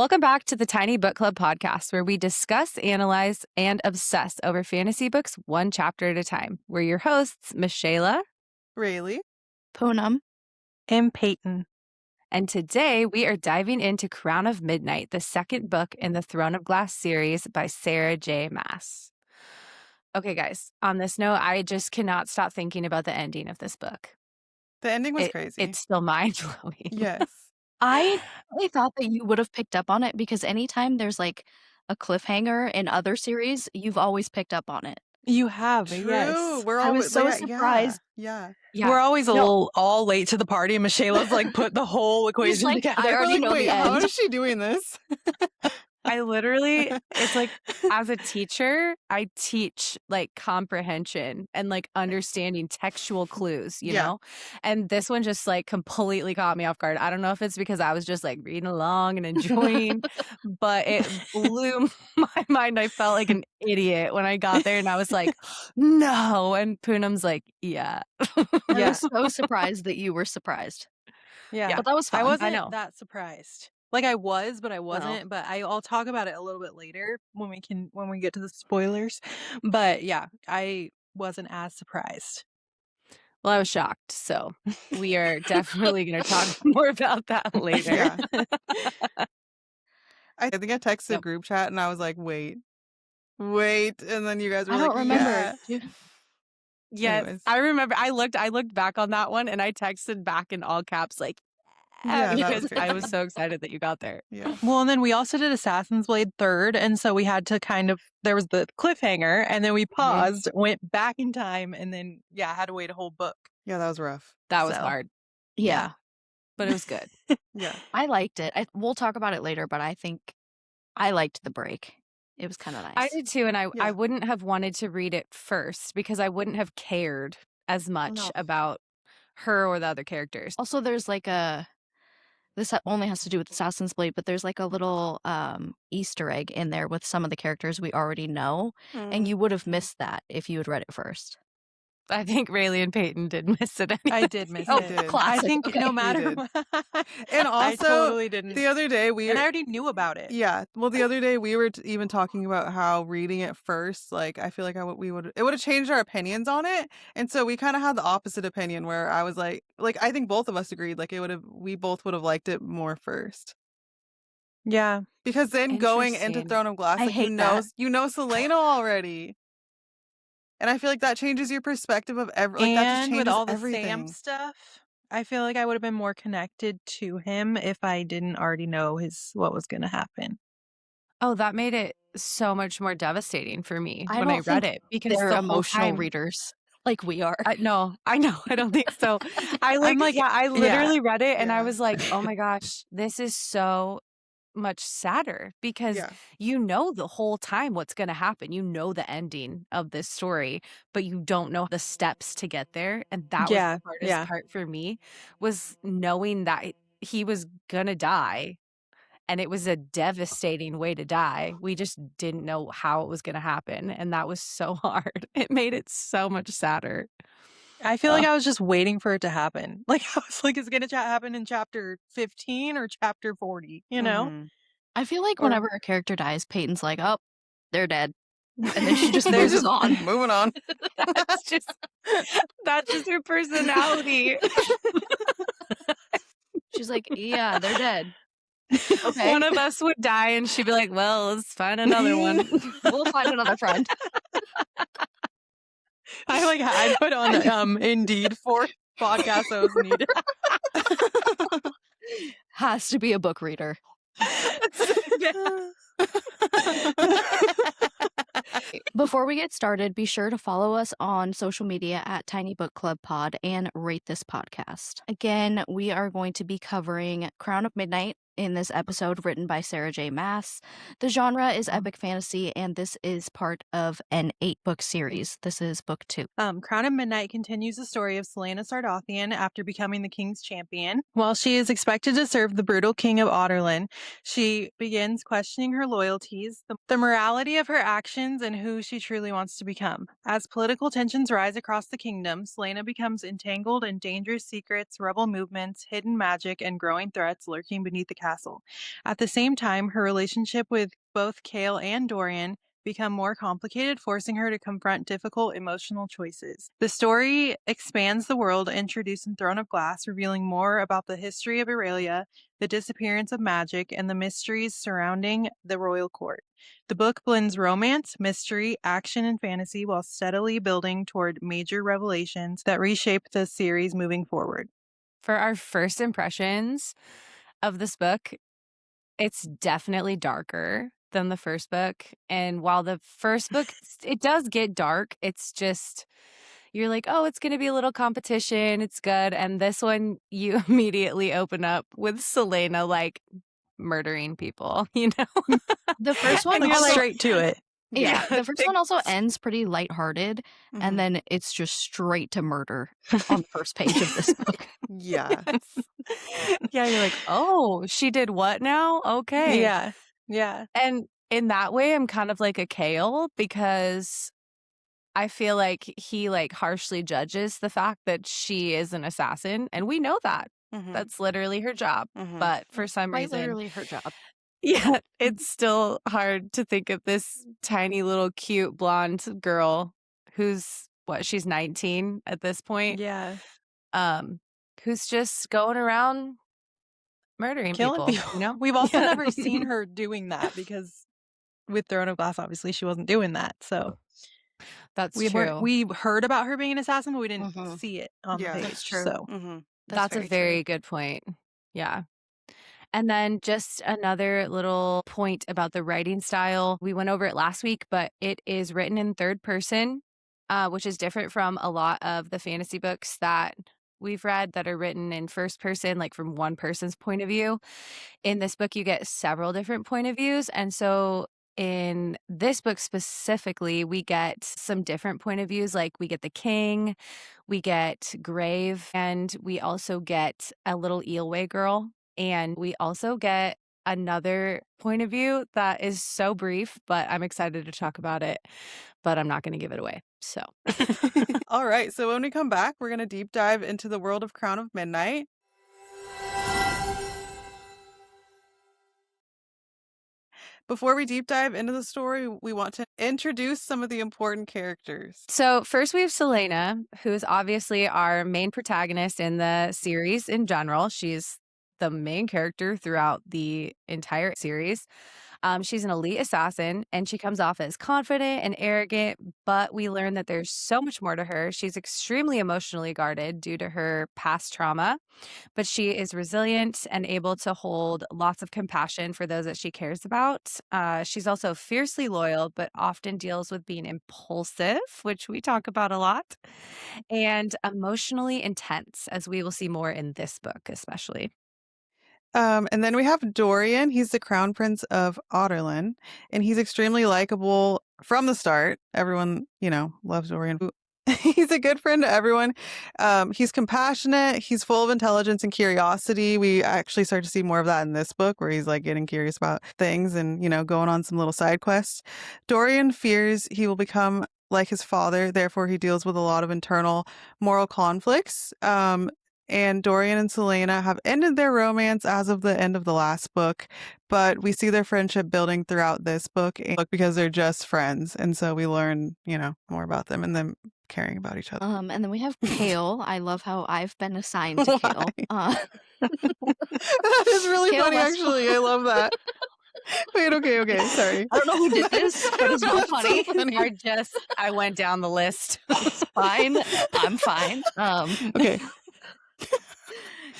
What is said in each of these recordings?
Welcome back to the Tiny Book Club podcast, where we discuss, analyze, and obsess over fantasy books one chapter at a time. We're your hosts, Miss Shayla, Rayleigh, Poonam, and Peyton. And today we are diving into Crown of Midnight, the second book in the Throne of Glass series by Sarah J Maas. Okay, guys, on this note, I just cannot stop thinking about the ending of this book. The ending was crazy. It's still mind-blowing. Yes. I really thought that you would have picked up on it because anytime there's like a cliffhanger in other series, you've always picked up on it. You have, True. yes. We're I always was so surprised. Yeah. We're always all late to the party, and Michaela's like put the whole equation like, together. I already We're like, know wait, the how end. is she doing this? I literally, it's like, as a teacher, I teach like comprehension and like understanding textual clues, you know? And this one just like completely caught me off guard. I don't know if it's because I was just like reading along and enjoying, but it blew my mind. I felt like an idiot when I got there and I was like, no. And Poonam's like, yeah. I was so surprised that you were surprised. Yeah. But that was fun. I wasn't know. that surprised. Like I was, but I wasn't. But I'll talk about it a little bit later when we get to the spoilers. But yeah, I wasn't as surprised. Well, I was shocked. So we are definitely going to talk more about that later. Yeah. I think I texted group chat and I was like, wait. And then you guys were I like, don't remember. yeah. Yes, Anyways. I remember. I looked back on that one and I texted back in all caps like, Yeah, that was because crazy. I was so excited that you got there. Yeah. Well, and then we also did Assassin's Blade 3rd, and so we had to there was the cliffhanger, and then we paused, went back in time, and then had to wait a whole book. Yeah, that was rough. That was hard, Yeah. but it was good. Yeah. I liked it. We'll talk about it later, but I think I liked the break. It was kind of nice. I did too, and I wouldn't have wanted to read it first because I wouldn't have cared as much about her or the other characters. Also, there's like this only has to do with Assassin's Blade, but there's like a little Easter egg in there with some of the characters we already know, and you would have missed that if you had read it first. I think Rayleigh and Peyton did miss it. I did miss You it. did. Classic. I think no matter what. And I also, totally didn't. the other day and I already knew about it. Yeah. Well, the other day we were even talking about how reading it first, like I feel like it would have changed our opinions on it, and so we kind of had the opposite opinion where I was like I think both of us agreed like we both would have liked it more first. Yeah, because then going into Interesting. Throne of Glass, I like hate that. you know Celaena already, and I feel like that changes your perspective of that just and changes with all the everything. Sam stuff, I feel like I would have been more connected to him if I didn't already know what was going to happen. Oh, that made it so much more devastating for me I when I don't read think it because They're the whole emotional time, readers like we are. No, I know. I don't think so. I literally read it and I Yeah. was like, oh my gosh, this is so much sadder because Yeah. you know the whole time what's going to happen. You know the ending of this story, but you don't know the steps to get there. And that was the hardest part for me, was knowing that he was going to die. And it was a devastating way to die. We just didn't know how it was going to happen. And that was so hard. It made it so much sadder. I feel like I was just waiting for it to happen. Like I was like, is it going to happen in chapter 15 or chapter 40? You know? Mhm. I feel like Or- whenever a character dies, Peyton's like, oh, they're dead. And then she just They're moves just on. moving on. That's just her personality. She's like, yeah, they're dead. Okay. One of us would die and she'd be like, well, let's find another one. We'll find another friend. I put on Indeed for podcast hosts needed. Has to be a book reader. Before we get started, be sure to follow us on social media at Tiny Book Club Pod and rate this podcast. Again, we are going to be covering Crown of Midnight in this episode, written by Sarah J Maas. The genre is epic fantasy, and this is part of an 8-book series. This is book 2. Crown of Midnight continues the story of Celaena Sardothien after becoming the king's champion. While she is expected to serve the brutal king of Otterlin, she begins questioning her loyalties, the morality of her actions, and who she truly wants to become. As political tensions rise across the kingdom, Celaena becomes entangled in dangerous secrets, rebel movements, hidden magic, and growing threats lurking beneath the castle. At the same time, her relationship with both Chaol and Dorian become more complicated, forcing her to confront difficult emotional choices. The story expands the world introduced in Throne of Glass, revealing more about the history of Erilea, the disappearance of magic, and the mysteries surrounding the royal court. The book blends romance, mystery, action, and fantasy while steadily building toward major revelations that reshape the series moving forward. For our first impressions of this book, it's definitely darker than the first book. And while the first book, it does get dark, it's just, you're like, oh, it's going to be a little competition. It's good. And this one, you immediately open up with Celaena, like, murdering people, you know? The first one And you're also, straight to it. yeah, the first one also ends pretty lighthearted, Mhm. and then it's just straight to murder on the first page of this book. Yeah. Yes. Yeah, you're like, oh, she did what now? Okay. Yeah. Yeah. And in that way, I'm kind of like a Chaol because I feel like he like harshly judges the fact that she is an assassin, and we know that. Mhm. That's literally her job. Mhm. But for some Quite reason, literally her job. yeah, it's still hard to think of this tiny little cute blonde girl who's what, she's 19 at this point. Yeah. Who's just going around murdering Killing people, people. you know? We've also Yeah. never seen her doing that because with Throne of Glass, obviously, she wasn't doing that. So That's we true. we heard about her being an assassin, but we didn't Mhm. see it on Yeah. the page. That's true. So Mhm. That's a very very true. good point. Yeah. And then just another little point about the writing style. We went over it last week, but it is written in third person, which is different from a lot of the fantasy books that we've read that are written in first person, like from one person's point of view. In this book, you get several different point of views. And so in this book specifically, we get some different point of views. Like we get the king, we get Grave, and we also get a little Eelway girl. And we also get another point of view that is so brief, but I'm excited to talk about it, but I'm not going to give it away. So, All right. So when we come back, we're going to deep dive into the world of Crown of Midnight. Before we deep dive into the story, we want to introduce some of the important characters. So first we have Celaena, who is obviously our main protagonist in the series in general. She's the main character throughout the entire series. She's an elite assassin, and she comes off as confident and arrogant, but we learn that there's so much more to her. She's extremely emotionally guarded due to her past trauma, but she is resilient and able to hold lots of compassion for those that she cares about. She's also fiercely loyal, but often deals with being impulsive, which we talk about a lot, and emotionally intense, as we will see more in this book, especially. And then we have Dorian. He's the crown prince of Otterlin, and he's extremely likable from the start. Everyone, loves Dorian. He's a good friend to everyone. He's compassionate. He's full of intelligence and curiosity. We actually start to see more of that in this book, where he's like getting curious about things and, going on some little side quests. Dorian fears he will become like his father. Therefore, he deals with a lot of internal moral conflicts. And Dorian and Celaena have ended their romance as of the end of the last book, but we see their friendship building throughout this book because they're just friends. And so we learn, more about them and them caring about each other. And then we have Chaol. I love how I've been assigned to Chaol. That is really Chaol funny, Westfall. actually. I love that. Wait, okay, sorry. I don't know who did this, but it's not funny. I went down the list. It's fine. I'm fine. Okay.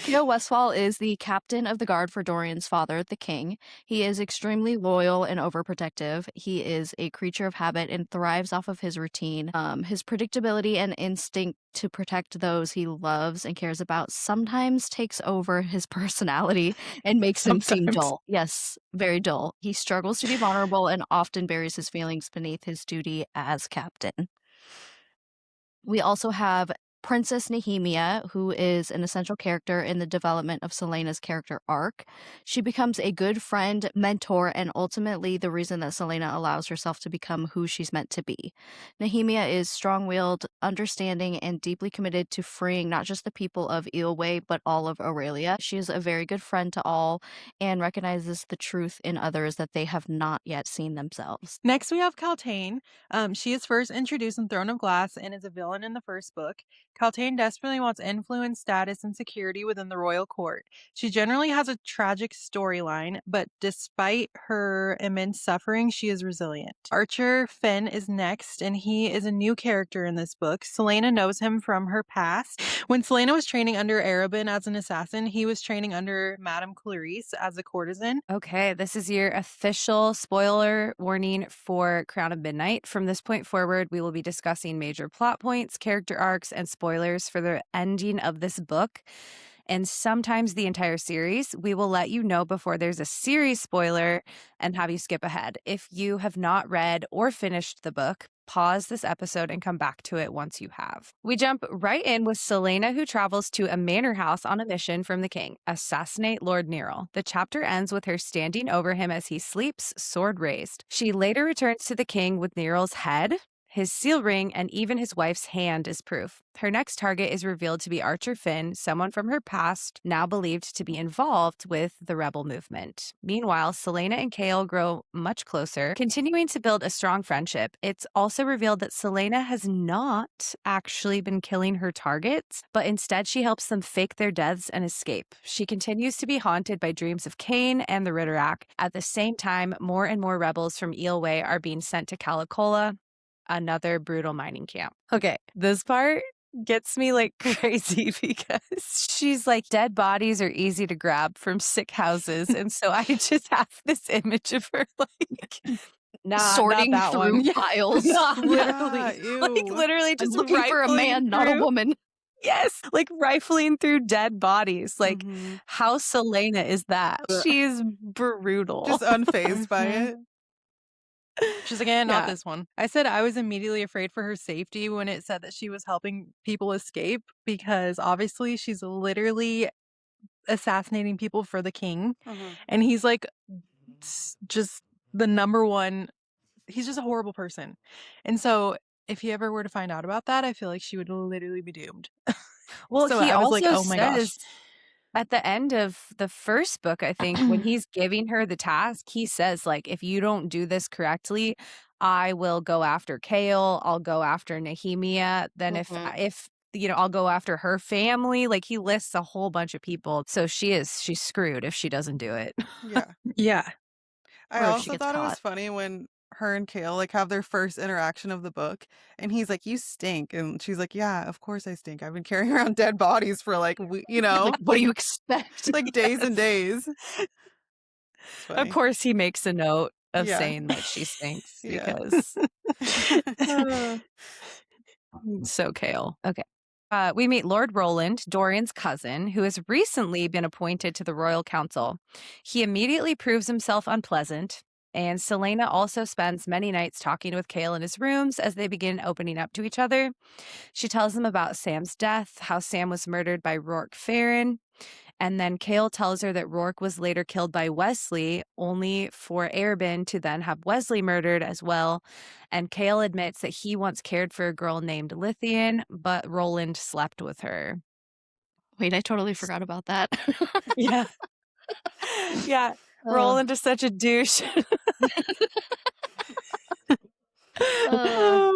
Chaol Westfall is the captain of the guard for Dorian's father, the king. He is extremely loyal and overprotective. He is a creature of habit and thrives off of his routine. His predictability and instinct to protect those he loves and cares about sometimes takes over his personality and makes him seem dull. Yes, very dull. He struggles to be vulnerable and often buries his feelings beneath his duty as captain. We also have Princess Nehemia, who is an essential character in the development of Celaena's character arc. She becomes a good friend, mentor, and ultimately the reason that Celaena allows herself to become who she's meant to be. Nehemia is strong-willed, understanding, and deeply committed to freeing not just the people of Erilea, but all of Erilea. She is a very good friend to all and recognizes the truth in others that they have not yet seen themselves. Next, we have Celaena. She is first introduced in Throne of Glass and is a villain in the first book. Celaena desperately wants influence, status, and security within the royal court. She generally has a tragic storyline, but despite her immense suffering, she is resilient. Archer Finn is next, and he is a new character in this book. Celaena knows him from her past. When Celaena was training under Arabin as an assassin, he was training under Madame Clarice as a courtesan. Okay, this is your official spoiler warning for Crown of Midnight. From this point forward, we will be discussing major plot points, character arcs, and spoilers for the ending of this book, and sometimes the entire series. We will let you know before there's a series spoiler and have you skip ahead. If you have not read or finished the book, pause this episode and come back to it once you have. We jump right in with Celaena, who travels to a manor house on a mission from the king: assassinate Lord Neril. The chapter ends with her standing over him as he sleeps, sword raised. She later returns to the king with Neril's head, his seal ring, and even his wife's hand is proof. Her next target is revealed to be Archer Finn, someone from her past now believed to be involved with the rebel movement. Meanwhile, Celaena and Chaol grow much closer, continuing to build a strong friendship. It's also revealed that Celaena has not actually been killing her targets, but instead she helps them fake their deaths and escape. She continues to be haunted by dreams of Cain and the Ritterak. At the same time, more and more rebels from Erilea are being sent to Calacola, another brutal mining camp. Okay, this part gets me like crazy because she's like, dead bodies are easy to grab from sick houses. And so I just have this image of her like sorting not that through one. piles. Not Yeah, literally. Like ew. literally I'm just looking for a rifling man, not a through- woman. Yes, like rifling through dead bodies. Like Mhm. how Celaena is that? Ugh. She's brutal. Just unfazed by Mhm. it. She's like, not Yeah. this one. I said I was immediately afraid for her safety when it said that she was helping people escape, because obviously she's literally assassinating people for the king. And he's like just the number one. He's just a horrible person. And so if he ever were to find out about that, I feel like she would literally be doomed. Well, So he I was like, also oh my gosh. says at the end of the first book, I think, when he's giving her the task, he says, like, if you don't do this correctly, I will go after Chaol, I'll go after Nehemia, then if you know, I'll go after her family. Like he lists a whole bunch of people. So she's screwed if she doesn't do it. Yeah. Yeah. I Or if she also gets thought it was caught. funny when her and Kale like have their first interaction of the book, and he's like, "You stink," and she's like, "Yeah, of course I stink. I've been carrying around dead bodies for like you know, Like, what do you expect? like days and days." It's Of funny. course, he makes a note of Yeah. saying that she stinks Yeah. because so Chaol. Okay. We meet Lord Roland, Dorian's cousin, who has recently been appointed to the Royal Council. He immediately proves himself unpleasant, and Celaena also spends many nights talking with Chaol in his rooms as they begin opening up to each other. She tells him about Sam's death, how Sam was murdered by Rourke Farren, and then Chaol tells her that Rourke was later killed by Wesley, only for Arabin to then have Wesley murdered as well. And Chaol admits that he once cared for a girl named Lithian, but Roland slept with her. Wait, I totally forgot about that. Yeah. Yeah. Oh. Roland is such a douche. Uh.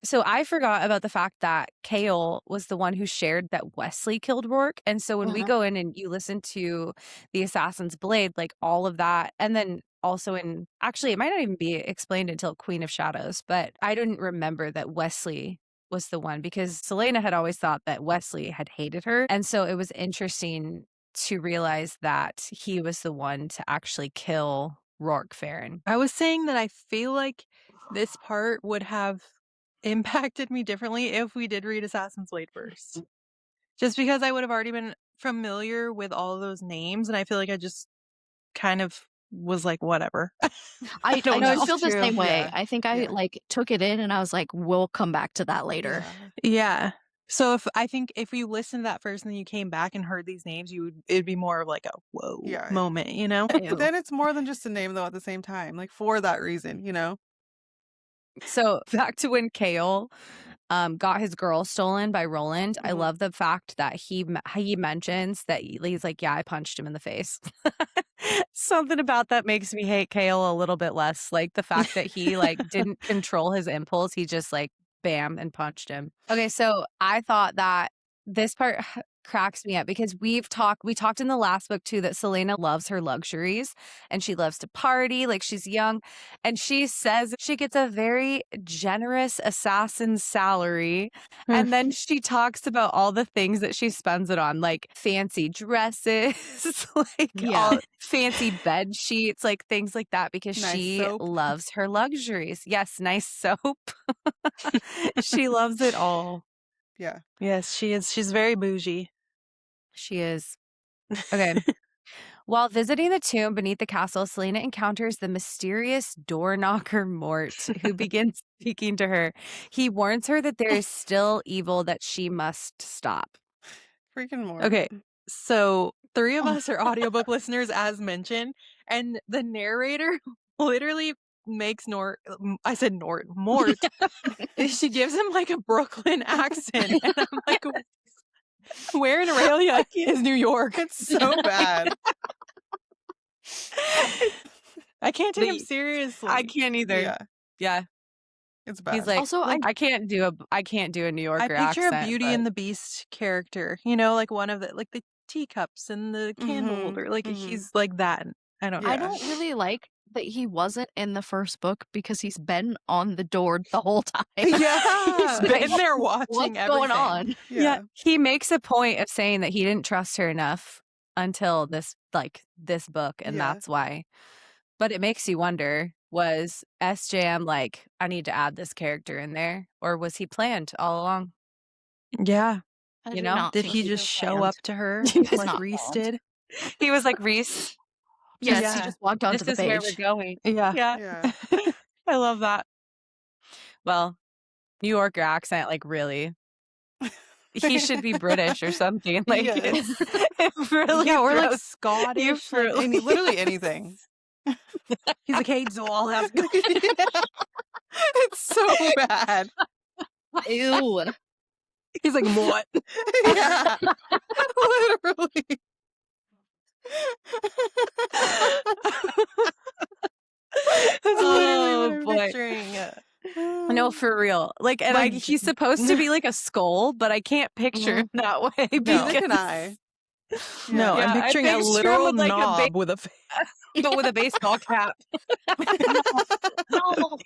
So I forgot about the fact that Chaol was the one who shared that Wesley killed Rourke. And so when we go in and you listen to The Assassin's Blade, like all of that, and then also actually, it might not even be explained until Queen of Shadows, but I didn't remember that Wesley was the one because Celaena had always thought that Wesley had hated her. And so it was interesting to realize that he was the one to actually kill Rourke Farren. I was saying that I feel like this part would have impacted me differently if we did read Assassin's Blade first. Just because I would have already been familiar with all of those names, and I feel like I just kind of was like, whatever. I don't know. feel the True. same way. Yeah. I think I Yeah. like took it in and I was like, we'll come back to that later. Yeah. Yeah. So if you listened to that first and then you came back and heard these names, it'd be more of like a whoa moment, you know? But then it's more than just a name though at the same time, like for that reason, you know? So back to when Chaol got his girl stolen by Roland. I love the fact that he mentions that he's like, yeah, I punched him in the face. Something about that makes me hate Chaol a little bit less. Like the fact that he like didn't control his impulse. He just like bam and punched him. Okay, so I thought that this part cracks me up because we talked in the last book too that Celaena loves her luxuries and she loves to party, like she's young, and she says she gets a very generous assassin salary, and then she talks about all the things that she spends it on, like fancy dresses, like all fancy bed sheets, like things like that, because Nice she soap. loves her luxuries. Yes, nice soap. She loves it all. Yeah. Yes, she is. She's very bougie. She is. Okay. While visiting the tomb beneath the castle, Celaena encounters the mysterious door knocker Mort, who begins speaking to her. He warns her that there is still evil that she must stop. Freaking Mort. Okay, so 3 of us are audiobook listeners, as mentioned, and the narrator literally makes Mort. She gives him like a Brooklyn accent, and I'm like, where in Erilea is New York? It's so bad. I can't take him seriously. I can't either. Yeah. It's bad. He's like, Also, I can't do a New Yorker I picture accent. a Beauty and the Beast character, you know, like one of the like the teacups and the candle holder. Like he's like that. I don't know. I don't really like that he wasn't in the first book because he's been on the door the whole time. Yeah, he's been there watching What's everything. going on. Yeah. He makes a point of saying that he didn't trust her enough until this book, and that's why. But it makes you wonder, was SJM like, I need to add this character in there, or was he planned all along? Yeah. You know, did he just show up to her like Reese did? He was like, Reese, yes, he just walked onto the this is page. where we're going. Yeah. I love that. Well, New Yorker accent, like really. He should be British or something. Like it really or like throws- Scottish, like, literally anything. he's like, hey, Zoll, how's it going? It's so bad. Ew. He's like, what? Yeah. Literally. That's literally what I'm boy. picturing. No, for real. Like, and Like, he's supposed to be like a skull, but I can't picture him that way. Neither Because, can I. No, Yeah, I'm I picturing a picture him literal with, like, a knob with a face. but with a baseball cap. No.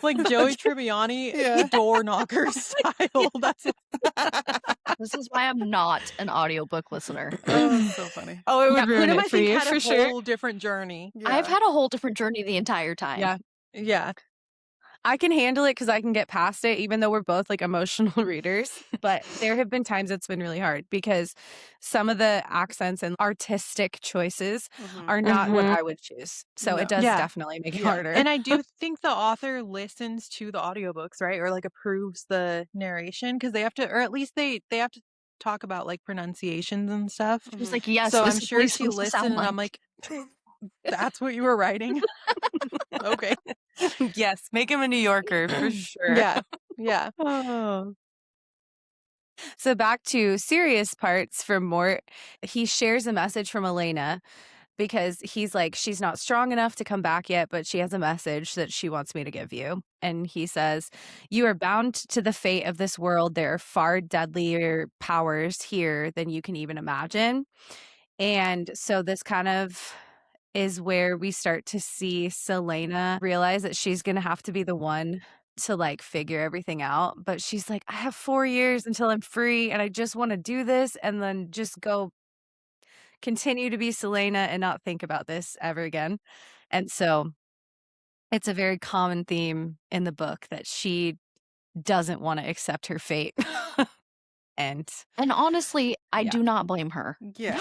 Like Joey Tribbiani, door knocker style. That's This is why I'm not an audiobook listener. Oh, that's so funny. Oh, it would ruin Prim, it I for think, you, had for a sure. whole different journey. I've had a whole different journey the entire time. Yeah. Yeah. I can handle it because I can get past it, even though we're both like emotional readers. But there have been times it's been really hard because some of the accents and artistic choices are not what I would choose. So it does definitely make it harder. And I do think the author listens to the audiobooks, right? Or like approves the narration because they have to, or at least they have to talk about like pronunciations and stuff. She's like, yes, So this I'm is sure what it's she supposed to sound listened and I'm like, that's what you were writing? Okay. Yes, make him a New Yorker for sure. Yeah. Oh. So back to serious parts for Mort. He shares a message from Elena because he's like, she's not strong enough to come back yet, but she has a message that she wants me to give you. And he says, you are bound to the fate of this world. There are far deadlier powers here than you can even imagine. And so this kind of is where we start to see Celaena realize that she's going to have to be the one to like figure everything out. But she's like, I have 4 years until I'm free and I just want to do this and then just go continue to be Celaena and not think about this ever again. And so it's a very common theme in the book that she doesn't want to accept her fate. And honestly, I do not blame her. Yeah.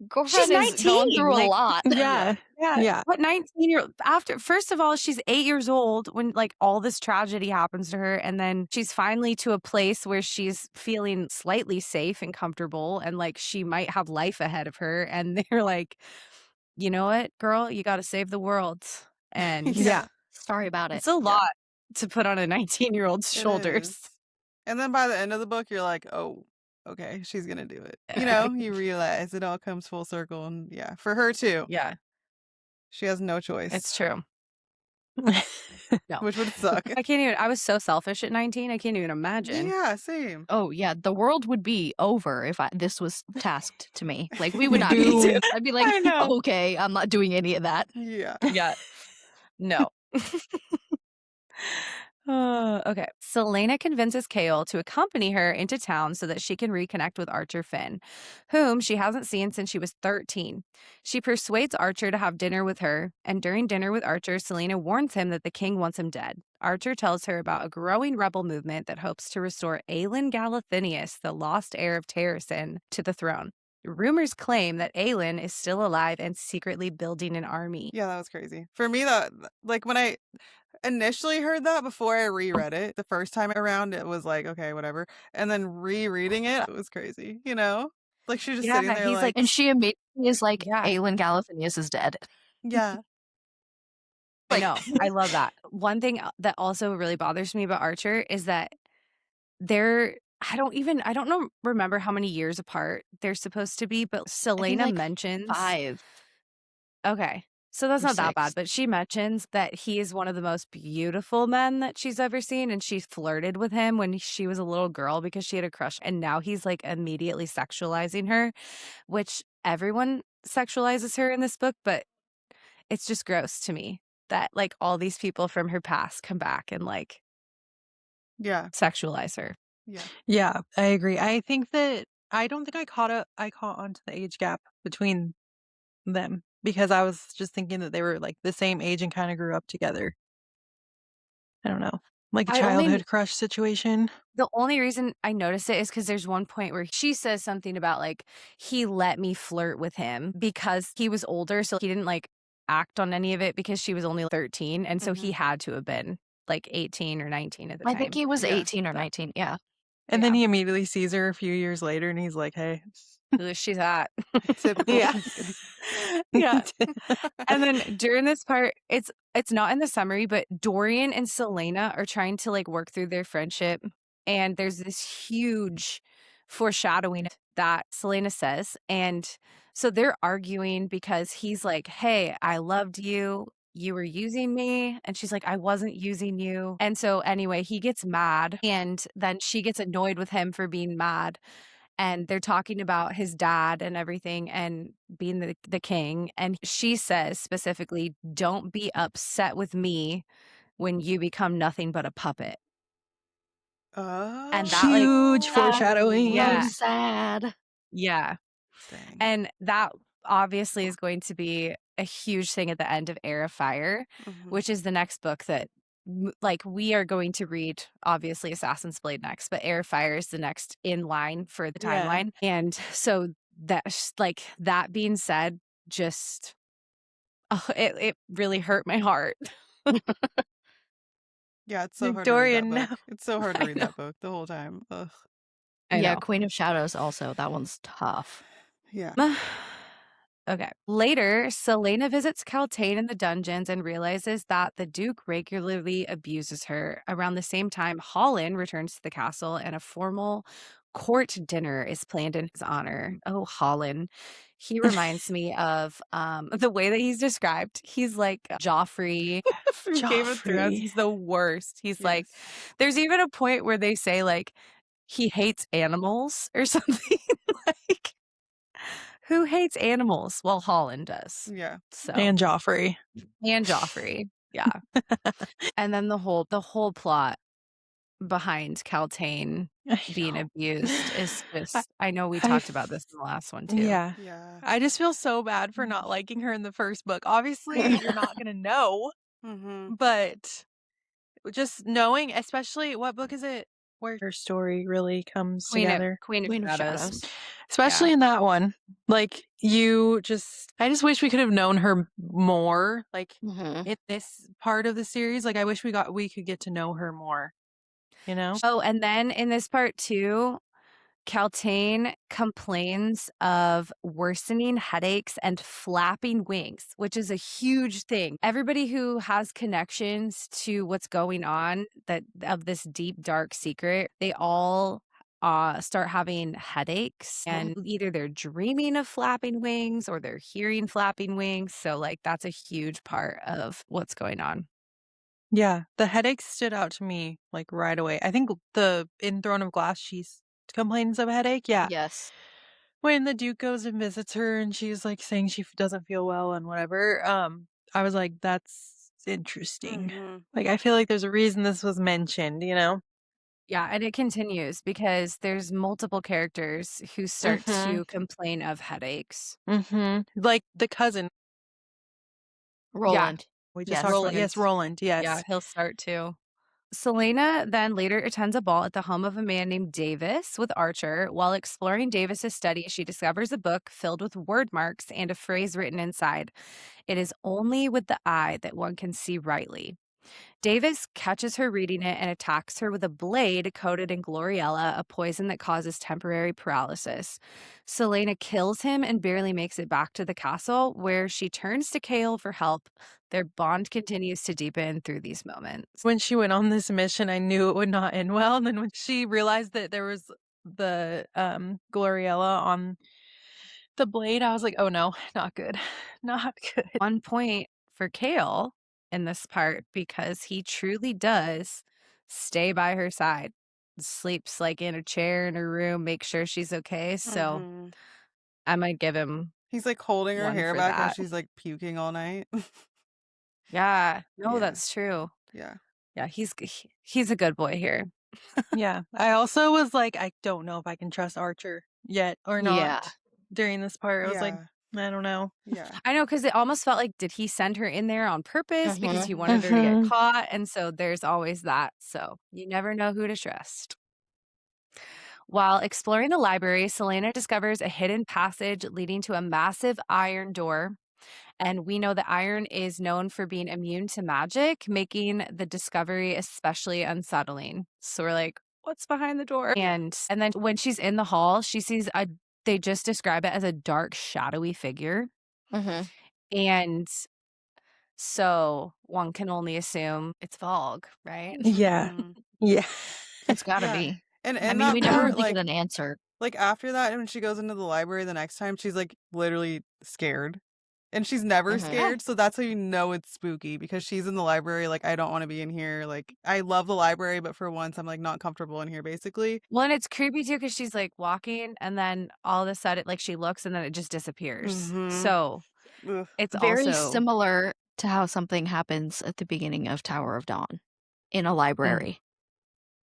Girlfriend is going through a lot. Yeah. Yeah. What 19-year-old after first of all, she's 8 years old when like all this tragedy happens to her, and then she's finally to a place where she's feeling slightly safe and comfortable and like she might have life ahead of her, and they're like, "You know what, girl? You got to save the world." And Yeah. Sorry about it. it's a lot to put on a 19-year-old's It shoulders. is. And then by the end of the book, you're like, oh, okay, she's gonna do it. You know, you realize it all comes full circle, and yeah, for her too. Yeah, She has no choice. it's true. No. Which would suck. I was so selfish at 19. I can't even imagine. Yeah, same. Oh yeah, the world would be over if this was tasked to me. Like we would not be. Doomed. I'd be like, I know. okay, I'm not doing any of that. Yeah. Yeah. No. Okay. Celaena convinces Chaol to accompany her into town so that she can reconnect with Archer Finn, whom she hasn't seen since she was 13. She persuades Archer to have dinner with her, and during dinner with Archer, Celaena warns him that the king wants him dead. Archer tells her about a growing rebel movement that hopes to restore Aelin Galathinius, the lost heir of Terrasen, to the throne. Rumors claim that Aelin is still alive and secretly building an army. Yeah, that was crazy. For me, that like when I initially heard that before I reread it the first time around, it was like, okay, whatever. And then rereading it was crazy, you know? Like she's just Yeah, sitting there he's like, And she immediately is like, Yeah. Aelin Galathinius is dead. yeah. I know. I love that. One thing that also really bothers me about Archer is that I don't remember how many years apart they're supposed to be, but I think, Celaena like, mentions 5. Okay. So that's or not that bad, 6. but she mentions that he is one of the most beautiful men that she's ever seen, and she flirted with him when she was a little girl because she had a crush, and now he's like immediately sexualizing her, which everyone sexualizes her in this book, but it's just gross to me that like all these people from her past come back and like Yeah. sexualize her. Yeah. Yeah, I agree. I think that I don't think I caught on to the age gap between them because I was just thinking that they were like the same age and kind of grew up together. I don't know. Like a childhood crush situation. The only reason I noticed it is because there's one point where she says something about like he let me flirt with him because he was older, so he didn't like act on any of it because she was only 13, and so he had to have been like 18 or 19 at the I time. think he was Yeah. 18 or 19. Yeah. And then he immediately sees her a few years later and he's like, hey. Who she's at. Typical. Yeah. Yeah. And then during this part, it's not in the summary, but Dorian and Celaena are trying to like work through their friendship, and there's this huge foreshadowing that Celaena says, and so they're arguing because he's like, "Hey, I loved you. You were using me." And she's like, "I wasn't using you." And so anyway, he gets mad, and then she gets annoyed with him for being mad. And they're talking about his dad and everything and being the king. And she says specifically, "Don't be upset with me when you become nothing but a puppet." Oh. And that like Huge foreshadowing. Yeah. So sad. Yeah. Dang. And that obviously is going to be a huge thing at the end of Heir of Fire, which is the next book that like we are going to read, obviously Assassin's Blade next, but Heir of Fire is the next in line for the Yeah. timeline. And so that's like, that being said, just it really hurt my heart. Yeah, it's so hard Dorian, to read that no. book. It's so hard I to read know. that book the whole time. Ugh. I Yeah, know. Queen of Shadows also. That one's tough. Yeah. Okay. Later, Celaena visits Caltaine in the dungeons and realizes that the Duke regularly abuses her. Around the same time, Holland returns to the castle and a formal court dinner is planned in his honor. Oh, Holland. He reminds me of the way that he's described. He's like Joffrey from Game of Thrones. Joffrey. He's the worst. He's like, Yes. there's even a point where they say like he hates animals or something. Like, who hates animals? Well, Holland does. Yeah. So And Joffrey. and Joffrey. Yeah. And then the whole plot behind Caltaine being abused is just I know we talked about this in the last one too. Yeah. Yeah. I just feel so bad for not liking her in the first book. Obviously, you're not going to know, Mm-hmm. but just knowing, especially what book is it? where her story really comes Queen together. of Queen of Shadows. Shadows. Especially in that one. Like, I just wish we could have known her more, like, Mm-hmm. in this part of the series. Like, I wish we could get to know her more, you know? Oh, and then in this part too, Caltaine complains of worsening headaches and flapping wings, which is a huge thing. Everybody who has connections to what's going on that of this deep, dark secret, they all start having headaches, and either they're dreaming of flapping wings or they're hearing flapping wings. So, like, that's a huge part of what's going on. Yeah, the headache stood out to me, like, right away. I think in Throne of Glass, complains of a headache, yeah. Yes. When the Duke goes and visits her and she's, like, saying she doesn't feel well and whatever, I was like, "That's interesting." Like, I feel like there's a reason this was mentioned, you know? Yeah, and it continues because there's multiple characters who start Mhm. to complain of headaches. Mhm. Like, the cousin Yeah, Roland. we just Yes. talked about. Yes, Roland, Yeah, yes. he'll start to. Celaena then later attends a ball at the home of a man named Davis with Archer. While exploring Davis's study, she discovers a book filled with word marks and a phrase written inside. It is only with the eye that one can see rightly. Davis catches her reading it and attacks her with a blade coated in Gloriella, a poison that causes temporary paralysis. Celaena kills him and barely makes it back to the castle, where she turns to Chaol for help. Their bond continues to deepen through these moments. When she went on this mission, I knew it would not end well, and then when she realized that there was the, Gloriella on the blade, I was like, "Oh, no, not good. Not good." One point for Chaol in this part, because he truly does stay by her side, sleeps like in a chair in her room, make sure she's okay. So I might give him He's like holding her one hair for back when that. she's like puking all night. Yeah, no, Yeah. that's true. Yeah. Yeah, he's a good boy here. Yeah. I also was like, "I don't know if I can trust Archer yet or Yeah. not," during this part. I was like, Yeah. "I don't know." Yeah. I know, because it almost felt like, did he send her in there on purpose because he Mhm. wanted her to get Mhm. caught? And so there's always that. So you never know who to trust. While exploring the library, Celaena discovers a hidden passage leading to a massive iron door. And we know that iron is known for being immune to magic, making the discovery especially unsettling. So we're like, what's behind the door? And then when she's in the hall, she sees they just describe it as a dark, shadowy figure. Mhm. And so one can only assume it's Vogue, right? Yeah. Yeah. It's gotta Yeah. be. And I in mean, that we never part, really get an answer. like after that, when she goes into the library the next time, she's like literally scared. And she's never Mhm. Yeah. scared, so that's how you know it's spooky, because she's in the library like, I don't want to be in here. Like, I love the library, but for once I'm like not comfortable in here, basically. Well, and it's creepy too because she's like walking and then all of a sudden, like she looks and then it just disappears. Mm-hmm. So Ugh. it's Very also similar to how something happens at the beginning of Tower of Dawn in a library.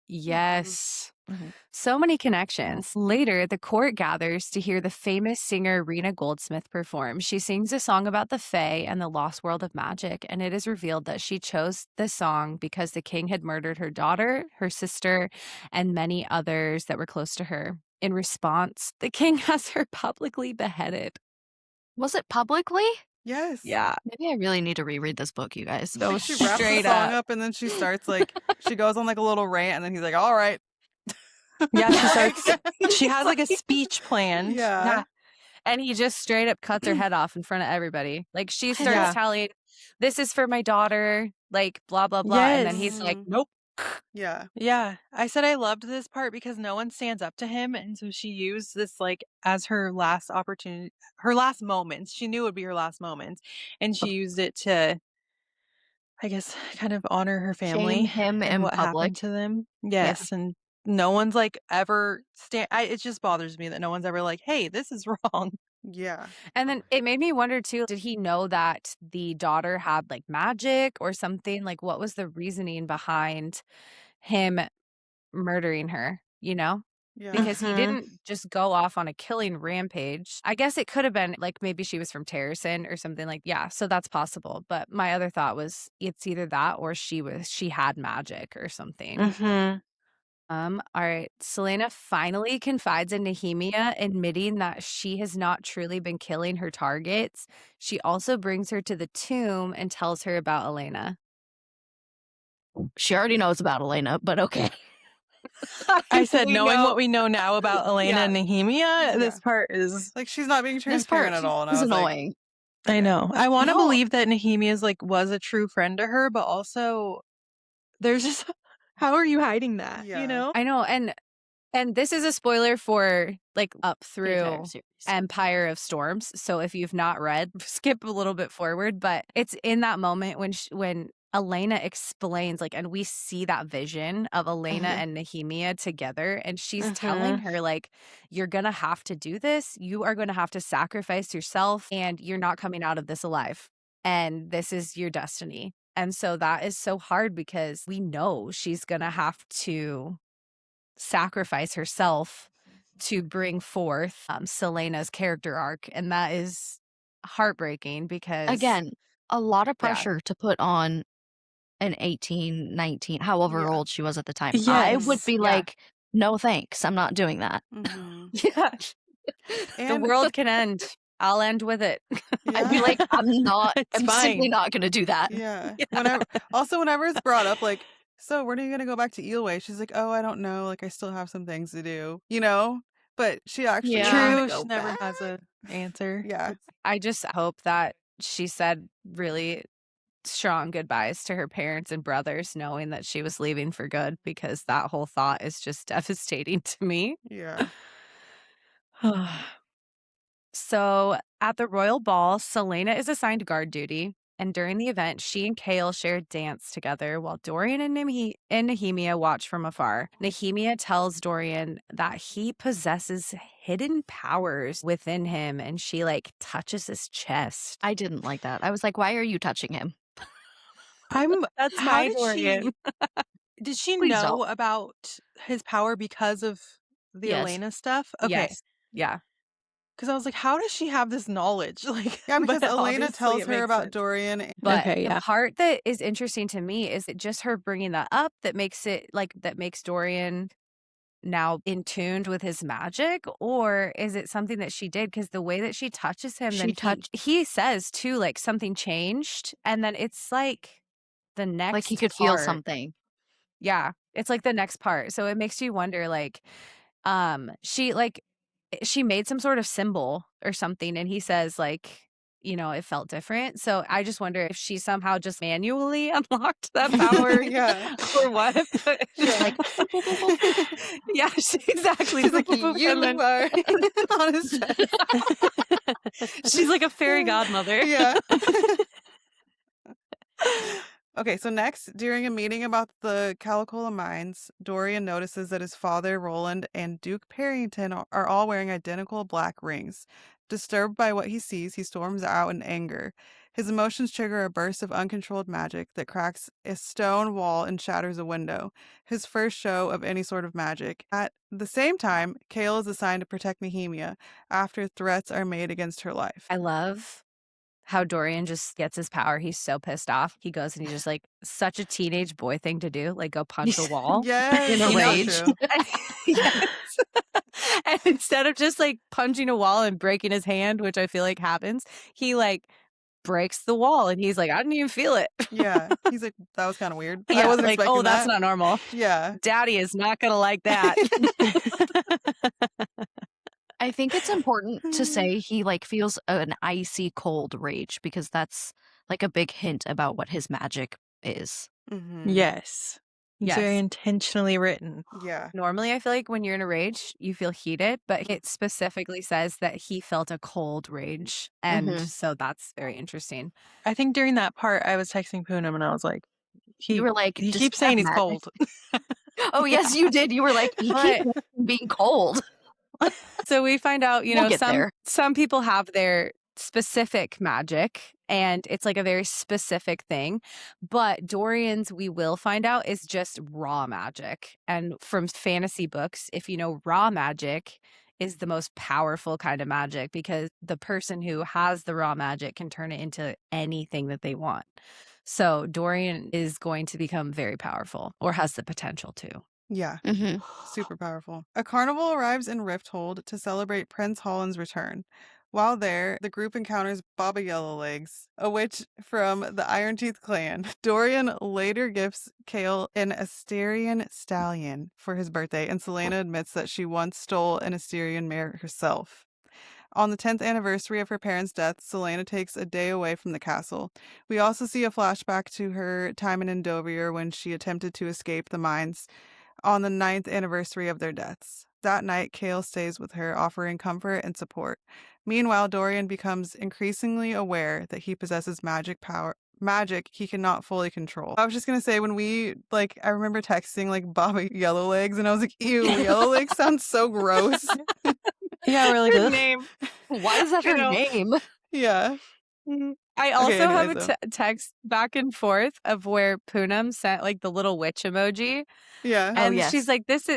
yes. Mhm. So many connections. Later, the court gathers to hear the famous singer Rena Goldsmith perform. She sings a song about the Fae and the lost world of magic, and it is revealed that she chose this song because the king had murdered her daughter, her sister, and many others that were close to her. In response, the king has her publicly beheaded. Was it publicly? Yes. Yeah. Maybe I really need to reread this book, you guys. So Like she wraps the straight song up. up and then she starts like she goes on like a little rant and then he's like, all right. Yeah, she Like, starts she He's has like a like- speech planned. yeah. And he just straight up cuts her head off in front of everybody. Like she starts Yeah. telling, this is for my daughter, like blah, blah, blah. And then he's like, Yes. nope. Yeah. Yeah. I said I loved this part because no one stands up to him, and so she used this, like, as her last opportunity, her last moments. She knew it would be her last moments, and she used it to, I guess, kind of honor her Shame family him and in what happened public. to them. Yeah. Yes, and no one's, like, ever it just bothers me that no one's ever like, "Hey, this is wrong." Yeah. And then it made me wonder too, did he know that the daughter had like magic or something? Like what was the reasoning behind him murdering her, you know? Yeah. Because he Mhm. didn't just go off on a killing rampage. I guess it could have been like maybe she was from Terracin or something like yeah, so that's possible. But my other thought was it's either that or she had magic or something. Mhm. All right. Celaena finally confides in Nehemia, admitting that she has not truly been killing her targets. She also brings her to the tomb and tells her about Elena. She already knows about Elena, but okay. I said, We knowing know. what we know now about Elena Yeah. and Nehemia, Yeah. this part is. Like, she's not being This part transparent at all. And I is was like, annoying. I yeah. know. I want to No. believe that Nehemia's like was a true friend to her, but also there's just how are you hiding that? Yeah. You know? I know. And this is a spoiler for like up The entire through series. Empire of Storms. So if you've not read, skip a little bit forward. But it's in that moment when Elena explains, like, and we see that vision of Elena and Nehemia together, and she's telling her, like, you're gonna have to do this. You are gonna have to sacrifice yourself, and you're not coming out of this alive. And this is your destiny. And so that is so hard because we know she's gonna have to sacrifice herself to bring forth Celena's character arc, and that is heartbreaking because Again, a lot of yeah. pressure to put on an 18, 19, however Yeah. old she was at the time. I would Yes. be Yeah. like, no thanks, I'm not doing that. Mhm. Yeah. The And world can end. I'll end with it. I'd be yeah. like, I'm It's simply fine. not gonna do that. Yeah. Yeah. Whenever it's brought up, like, so when are you gonna go back to Eelway? She's like, oh, I don't know. Like, I still have some things to do, you know? But she actually is Yeah. gonna True. go She never back. has a answer. Yeah. I just hope that she said really strong goodbyes to her parents and brothers, knowing that she was leaving for good, because that whole thought is just devastating to me. Yeah. So at the royal ball, Celaena is assigned guard duty, and during the event, she and Chaol share a dance together while Dorian and Nehemia watch from afar. Nehemia tells Dorian that he possesses hidden powers within him, and she like touches his chest. I didn't like that. I was like, why are you touching him? That's How my did Dorian. Did she Please know don't. about his power because of the Yes. Elena stuff? Okay. Yes. Yeah. Because I was like, how does she have this knowledge? Like, Yeah, because but Elena obviously tells it her makes about sense. Dorian. But Okay, the yeah. part that is interesting to me is that just her bringing that up that makes it like that makes Dorian now in tuned with his magic, or is it something that she did? Because the way that she touches him, She then he says too, like something changed, and then it's like the next Like he could feel part. something. Yeah, it's like the next part. So it makes you wonder, like, she made some sort of symbol or something, and he says like, you know, it felt different. So I just wonder if she somehow just manually unlocked that power Yeah. or what. But Yeah. Like, yeah, exactly. She's like, Boop, boop, boop, you and then are on his chest. she's like a fairy godmother. Yeah. Okay, so next, during a meeting about the Calacola mines, Dorian notices that his father, Roland, and Duke Parrington are all wearing identical black rings. Disturbed by what he sees, he storms out in anger. His emotions trigger a burst of uncontrolled magic that cracks a stone wall and shatters a window, his first show of any sort of magic. At the same time, Chaol is assigned to protect Nehemia after threats are made against her life. I love how Dorian just gets his power. He's so pissed off. He goes and he's just like such a teenage boy thing to do, like go punch a wall. Yes, in a so rage. true. Yes. And instead of just like punching a wall and breaking his hand, which I feel like happens, he like breaks the wall and he's like, I didn't even feel it. Yeah, he's like, that was kind of weird. I Yeah, wasn't like, expecting oh, that's that. not normal. Yeah. Daddy is not gonna like that. I think it's important to say he like feels an icy cold rage because that's like a big hint about what his magic is. Mhm. Yes. It's very Yes. intentionally written. Yeah. Normally, I feel like when you're in a rage, you feel heated, but it specifically says that he felt a cold rage. And Mhm. so that's very interesting. I think during that part, I was texting Poonam and I was like, You were like, he "Does keeps he have saying he's magic?" cold. Oh, yes, you did. You were like, he But- keeps being cold. So we find out, you We'll know, get there. some people have their specific magic and it's like a very specific thing. But Dorian's, we will find out, is just raw magic. And from fantasy books, if you know, raw magic is the most powerful kind of magic because the person who has the raw magic can turn it into anything that they want. So Dorian is going to become very powerful, or has the potential to. Yeah. Mhm. Super powerful. A carnival arrives in Rifthold to celebrate Prince Holland's return. While there, the group encounters Baba Yellowlegs, a witch from the Iron Teeth clan. Dorian later gifts Chaol an Asterian stallion for his birthday, and Celaena admits that she once stole an Asterian mare herself. On the 10th anniversary of her parents' death, Celaena takes a day away from the castle. We also see a flashback to her time in Endovier when she attempted to escape the mines on the 9th anniversary of their deaths. That night, Chaol stays with her, offering comfort and support. Meanwhile, Dorian becomes increasingly aware that he possesses magic he cannot fully control. I was just gonna say, when I remember texting Baba Yellowlegs, and I was like, ew, Yellowlegs sounds so gross. Yeah, we're like, Her ugh. name. Why is that You her know, name? Yeah. I Okay, also have anyways, a though. text back and forth of where Poonam sent the little witch emoji, Yeah. Oh, and she's yes. like, this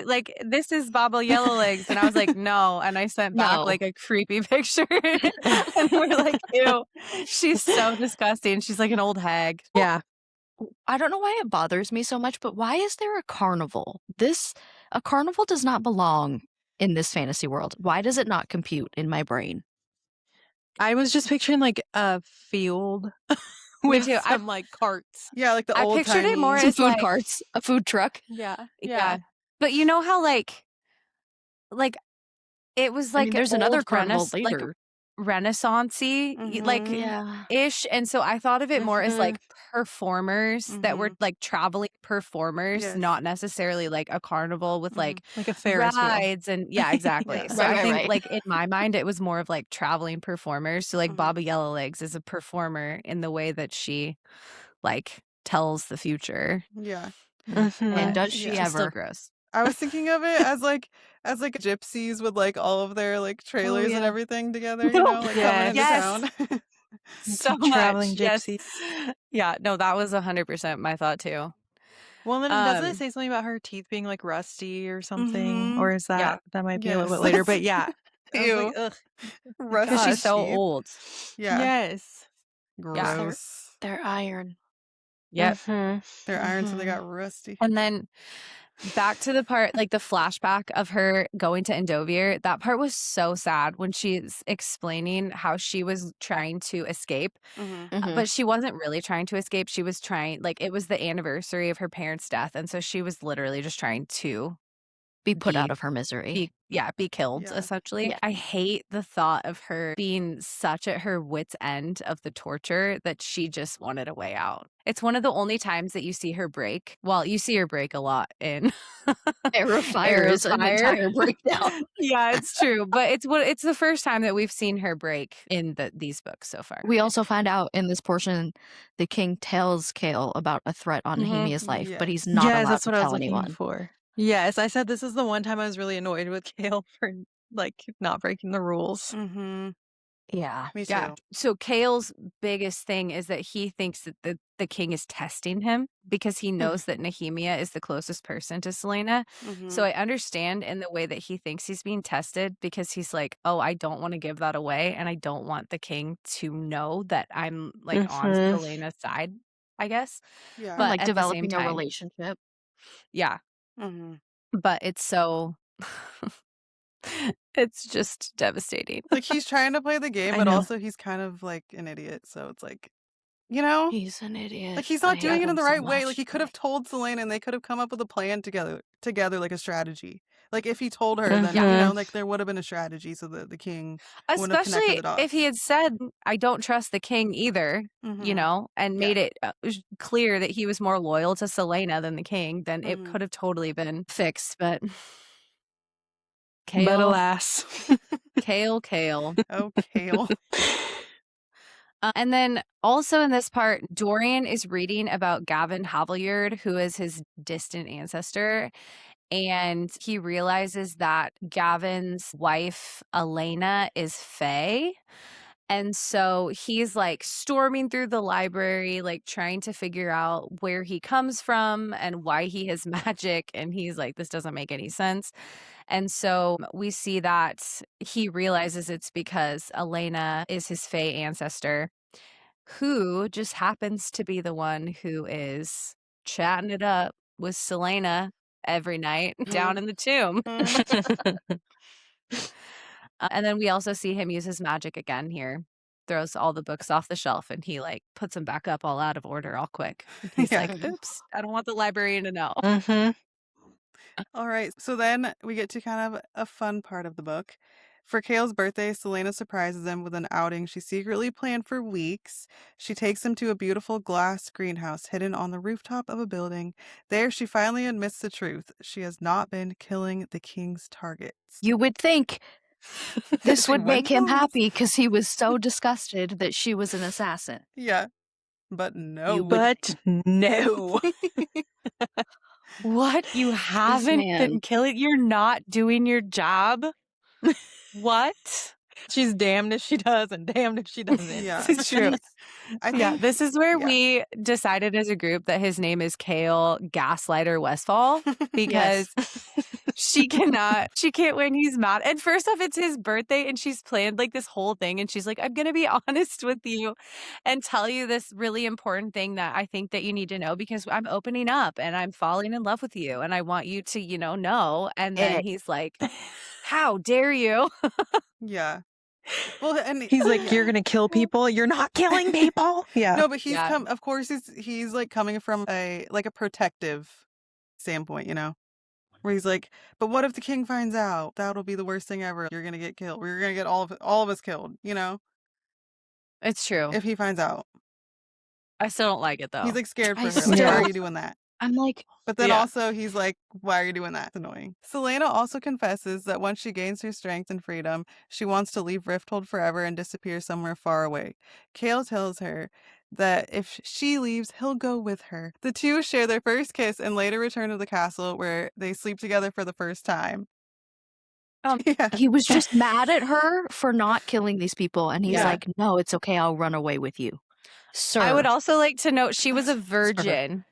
is Baba Yellowlegs," and I was like, "No," and I sent back No. a creepy picture, and we're like, "Ew, she's so disgusting. She's like an old hag." Yeah. I don't know why it bothers me so much, but why is there a carnival? A carnival does not belong in this fantasy world. Why does it not compute in my brain? I was just picturing a field Me with too. some carts. Yeah, like the I old pictured it more timey. Some as food carts, a food truck. Yeah. yeah, but you know how like it was I mean, there's another old carnival later. Renaissance-y, Mhm. Yeah. ish, and so I thought of it more as Mhm. performers that were Mhm. traveling performers, Yes. not necessarily a carnival with Mhm. Like a Ferris wheel. rides and yeah, exactly. Yeah. So I think Right. in my mind it was more of traveling performers. So Mhm. Baba Yellowlegs is a performer in the way that she tells the future. Yeah. Mhm. And But does she Yeah. she's still ever? gross. I was thinking of it as gypsies with all of their trailers and yeah. everything together, coming into Yes. town. So Traveling much. Yes. gypsy. Yeah, no, that was 100% my thought too. Well, then doesn't it Um, say something about her teeth being rusty or something? Mhm. Or is yeah, that might be a little bit Yes. later? But yeah, I was like, Ew. ugh, because Rusty she's gosh. so teeth. old. Yeah. Yes. Yeah. Gross. They're iron. Yep. Mhm. They're iron, so they Mhm. got rusty. And then back to the part, the flashback of her going to Endovier. That part was so sad when she's explaining how she was trying to escape, Mhm. Mhm. but she wasn't really trying to escape. She was trying, it was the anniversary of her parents' death. And so she was literally just trying to Be put out be of her misery. be killed, Yeah. essentially. Yeah. I hate the thought of her being such at her wit's end of the torture that she just wanted a way out. It's one of the only times that you see her break. Well, you see her break a lot in Air of Fire Air of is an Fire. entire breakdown. Yeah, it's true, but it's the first time that we've seen her break in these books so far. We also find out in this portion the king tells Chaol about a threat on Mhm. Nehemia's life, but he's Yes. not Yes, allowed that's to what I was tell looking anyone. for. Yes, I said this is the one time I was really annoyed with Chaol for not breaking the rules. Mhm. Yeah. Me too. Yeah. So Chaol's biggest thing is that he thinks that the king is testing him because he knows that Nehemia is the closest person to Celaena. Mhm. So I understand in the way that he thinks he's being tested because he's like, oh, I don't want to give that away. And I don't want the king to know that I'm on Mhm. Celaena's side, I guess. Yeah. But Like at the same developing a time, relationship. yeah. Mhm. But it's so, it's just devastating. He's trying to play the game, I but know. also he's kind of an idiot. So it's He's an idiot. he's I not hate doing it in him the so right way. much. He could have told Celaena, and they could have come up with a plan together, like a strategy. If he told her, then Mhm. there would have been a strategy, so that the king wouldn't have connected Especially the dots. if he had said, I don't trust the king either, Mhm. and made it clear that he was more loyal to Celaena than the king, then it Mhm. could have totally been fixed. But But Chaol, alas. Chaol. Oh, Chaol. And then also in this part, Dorian is reading about Gavin Havilyard, who is his distant ancestor. And he realizes that Gavin's wife, Elena, is Fae. And so he's storming through the library, trying to figure out where he comes from and why he has magic. And he's like, this doesn't make any sense. And so we see that he realizes it's because Elena is his Fae ancestor, who just happens to be the one who is chatting it up with Celaena every night down in the tomb. And then we also see him use his magic again here. Throws all the books off the shelf and he like puts them back up all out of order all quick. He's like, oops, I don't want the librarian to know. All right, so then we get to kind of a fun part of the book. For Chaol's birthday, Celaena surprises him with an outing she secretly planned for weeks. She takes him to a beautiful glass greenhouse hidden on the rooftop of a building. There, she finally admits the truth. She has not been killing the king's targets. You would think this would make him happy because he was so disgusted that she was an assassin. Yeah, but no. But no. What? You haven't been killing? You're not doing your job? What? She's damned if she does and damned if she doesn't. Yeah, It's true. I think, This is where we decided as a group that his name is Chaol Gaslighter Westfall because she can't win. He's mad. And first off, it's his birthday and she's planned like this whole thing. And she's like, I'm going to be honest with you and tell you this really important thing that I think that you need to know because I'm opening up and I'm falling in love with you. And I want you to, know. And then he's like, how dare you? Yeah. Well, and he's like, you're gonna kill people. You're not killing people. Yeah. No, but he's of course, he's like coming from a protective standpoint, where he's like, but what if the king finds out? That'll be the worst thing ever. You're gonna get killed. We're gonna get all of us killed. It's true. If he finds out, I still don't like it though. He's like scared for her. Like, why are you doing that? I'm like, but then also he's like, why are you doing that? It's annoying. Celaena also confesses that once she gains her strength and freedom, she wants to leave Rifthold forever and disappear somewhere far away. Chaol tells her that if she leaves, he'll go with her. The two share their first kiss and later return to the castle where they sleep together for the first time. He was just mad at her for not killing these people. And he's like, no, it's okay. I'll run away with you. Sir. I would also like to note she was a virgin.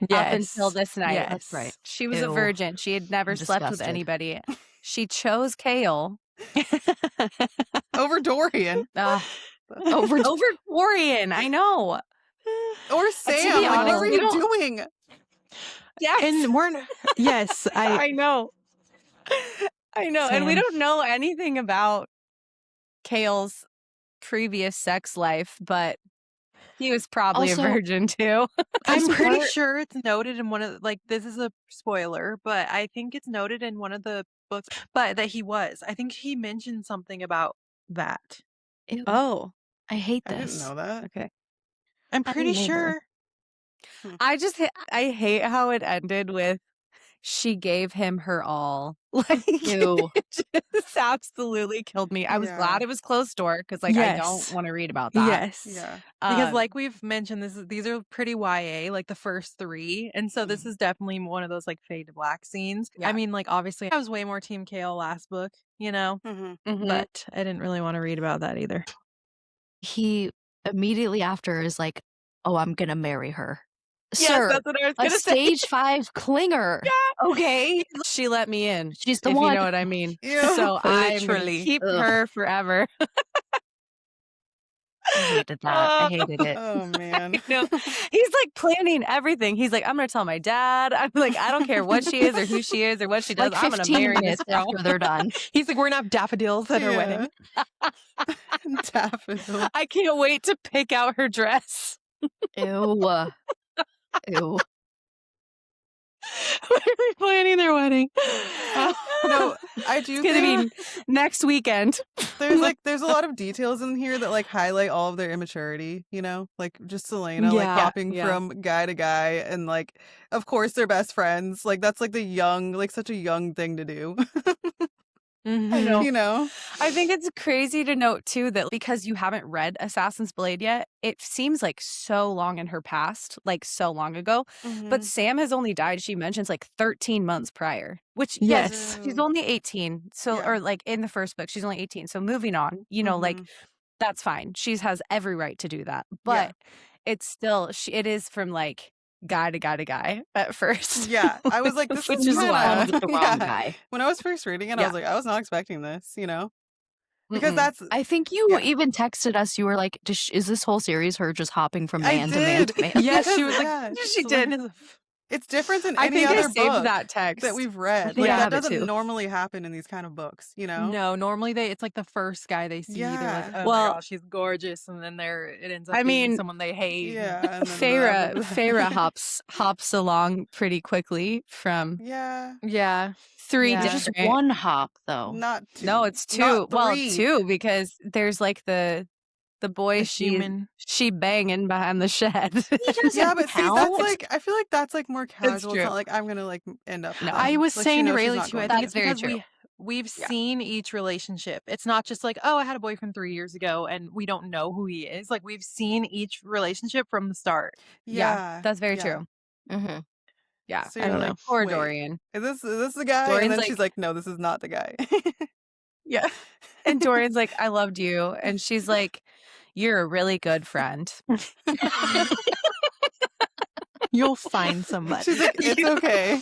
Up until this night. Yes. That's right. She was a virgin. She had never slept with anybody. She chose Chaol over Dorian. Over Dorian. I know. Or Sam. Like, what were you doing? Yes. And yes, I know. I know. Sam. And we don't know anything about Chaol's previous sex life, but he was probably Also, a virgin too. I'm pretty sure it's noted in one of this is a spoiler, but I think it's noted in one of the books, but that he was. I think he mentioned something about that. Ew. Oh, I hate I this. didn't know that. Okay. I'm pretty sure. I hate how it ended with she gave him her all. Like, Ew. it just absolutely killed me. I was glad it was closed door because, like, I don't want to read about that. Yes. Yeah. Because, like we've mentioned, these are pretty YA, like the first three, and so this is definitely one of those like fade to black scenes. Yeah. I mean, like obviously, I was way more Team Chaol last book, but I didn't really want to read about that either. He immediately after is like, oh, I'm going to marry her. Yes, Sir, that's what I was a going to say. stage 5 clinger. Okay. She let me in. She's the if one. you know what I mean. Ew. So I'm gonna Literally. keep her forever. I hated that. I hated it. Oh man. No, he's like planning everything. He's like, I'm gonna tell my dad. I'm like, I don't care what she is or who she is or what she does. Like I'm gonna 15 marry this minutes girl. after they're done. He's like, we're gonna have daffodils at her wedding. Daffodil. I can't wait to pick out her dress. Ew. Ew. When are we planning their wedding? No, I do It's gonna think be next weekend. there's a lot of details in here that like highlight all of their immaturity, like just Celaena like hopping from guy to guy and like of course they're best friends. Like that's like such a young thing to do. I know. I I think it's crazy to note too that because you haven't read Assassin's Blade yet, it seems like so long in her past, like so long ago. But Sam has only died, she mentions, like 13 months prior. Which yes, she's only 18. So or like in the first book, she's only 18. So moving on, like that's fine. She has every right to do that. But it's still it is from like guy to guy to guy at first. Yeah, I was like, this Which is is kinda, the wrong guy. When I was first reading it, I was like, I was not expecting this, because that's. I think you even texted us. You were like, "Is this whole series her just hopping from man to man to man?" Yes, she was like, she did. It's different than I any think I other saved book that text. that we've read. I think Like, I that have it doesn't too. normally happen in these kind of books, you know? No, normally it's like the first guy they see. They're like, Yeah. oh my Well, gosh, she's gorgeous, and then it ends up I being mean, someone they hate. Yeah, and then Feyre hops along pretty quickly from Yeah. Yeah. three Yeah. Just different. one hop, though. Not two. No, it's two. Not Well, three. two because there's like the boy The human. she banging behind the shed. He doesn't Yeah, but see, count. that's like, I feel like that's like more casual. It's true. not like I'm gonna like end up with No. them. I was Like, she saying to knows she's Rayleigh not too. I going think to. it's That's very because true. we've Yeah. seen each relationship. It's not just like, oh, I had a boyfriend 3 years ago and we don't know who he is. Like we've seen each relationship from the start. Yeah, that's very yeah. true. Mm-hmm. Yeah, So I you're don't like, know. poor wait, Dorian. is this the guy? Dorian's And then like- she's like, no, this is not the guy. Yeah. And Dorian's like, I loved you. And she's like, you're a really good friend. You'll find somebody. She's like, it's okay.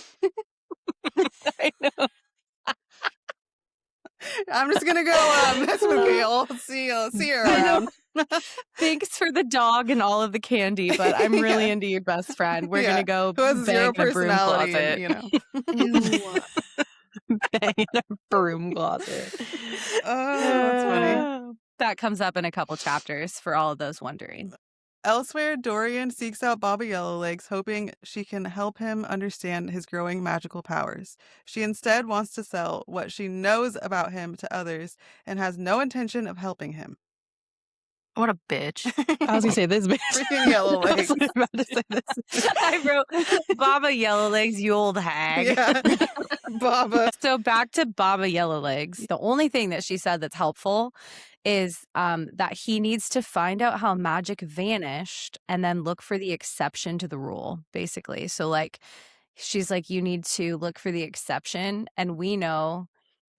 I know. I'm just gonna go mess with Gail. See you I know. around. Thanks for the dog and all of the candy, but I'm really Yeah. into your best friend. We're Yeah. gonna go Who has bang zero in a broom personality closet. and, you know. Ew. Bang in a broom closet. Oh, that's funny. That comes up in a couple chapters for all of those wondering. Elsewhere, Dorian seeks out Baba Yellowlegs, hoping she can help him understand his growing magical powers. She instead wants to sell what she knows about him to others and has no intention of helping him. What a bitch. I was gonna say this bitch. Freaking Yellowlegs. I was about to say this. I wrote Baba Yellowlegs, you old hag. Yeah. Baba. So back to Baba Yellowlegs. The only thing that she said that's helpful is that he needs to find out how magic vanished and then look for the exception to the rule, basically. So like she's like, you need to look for the exception. And we know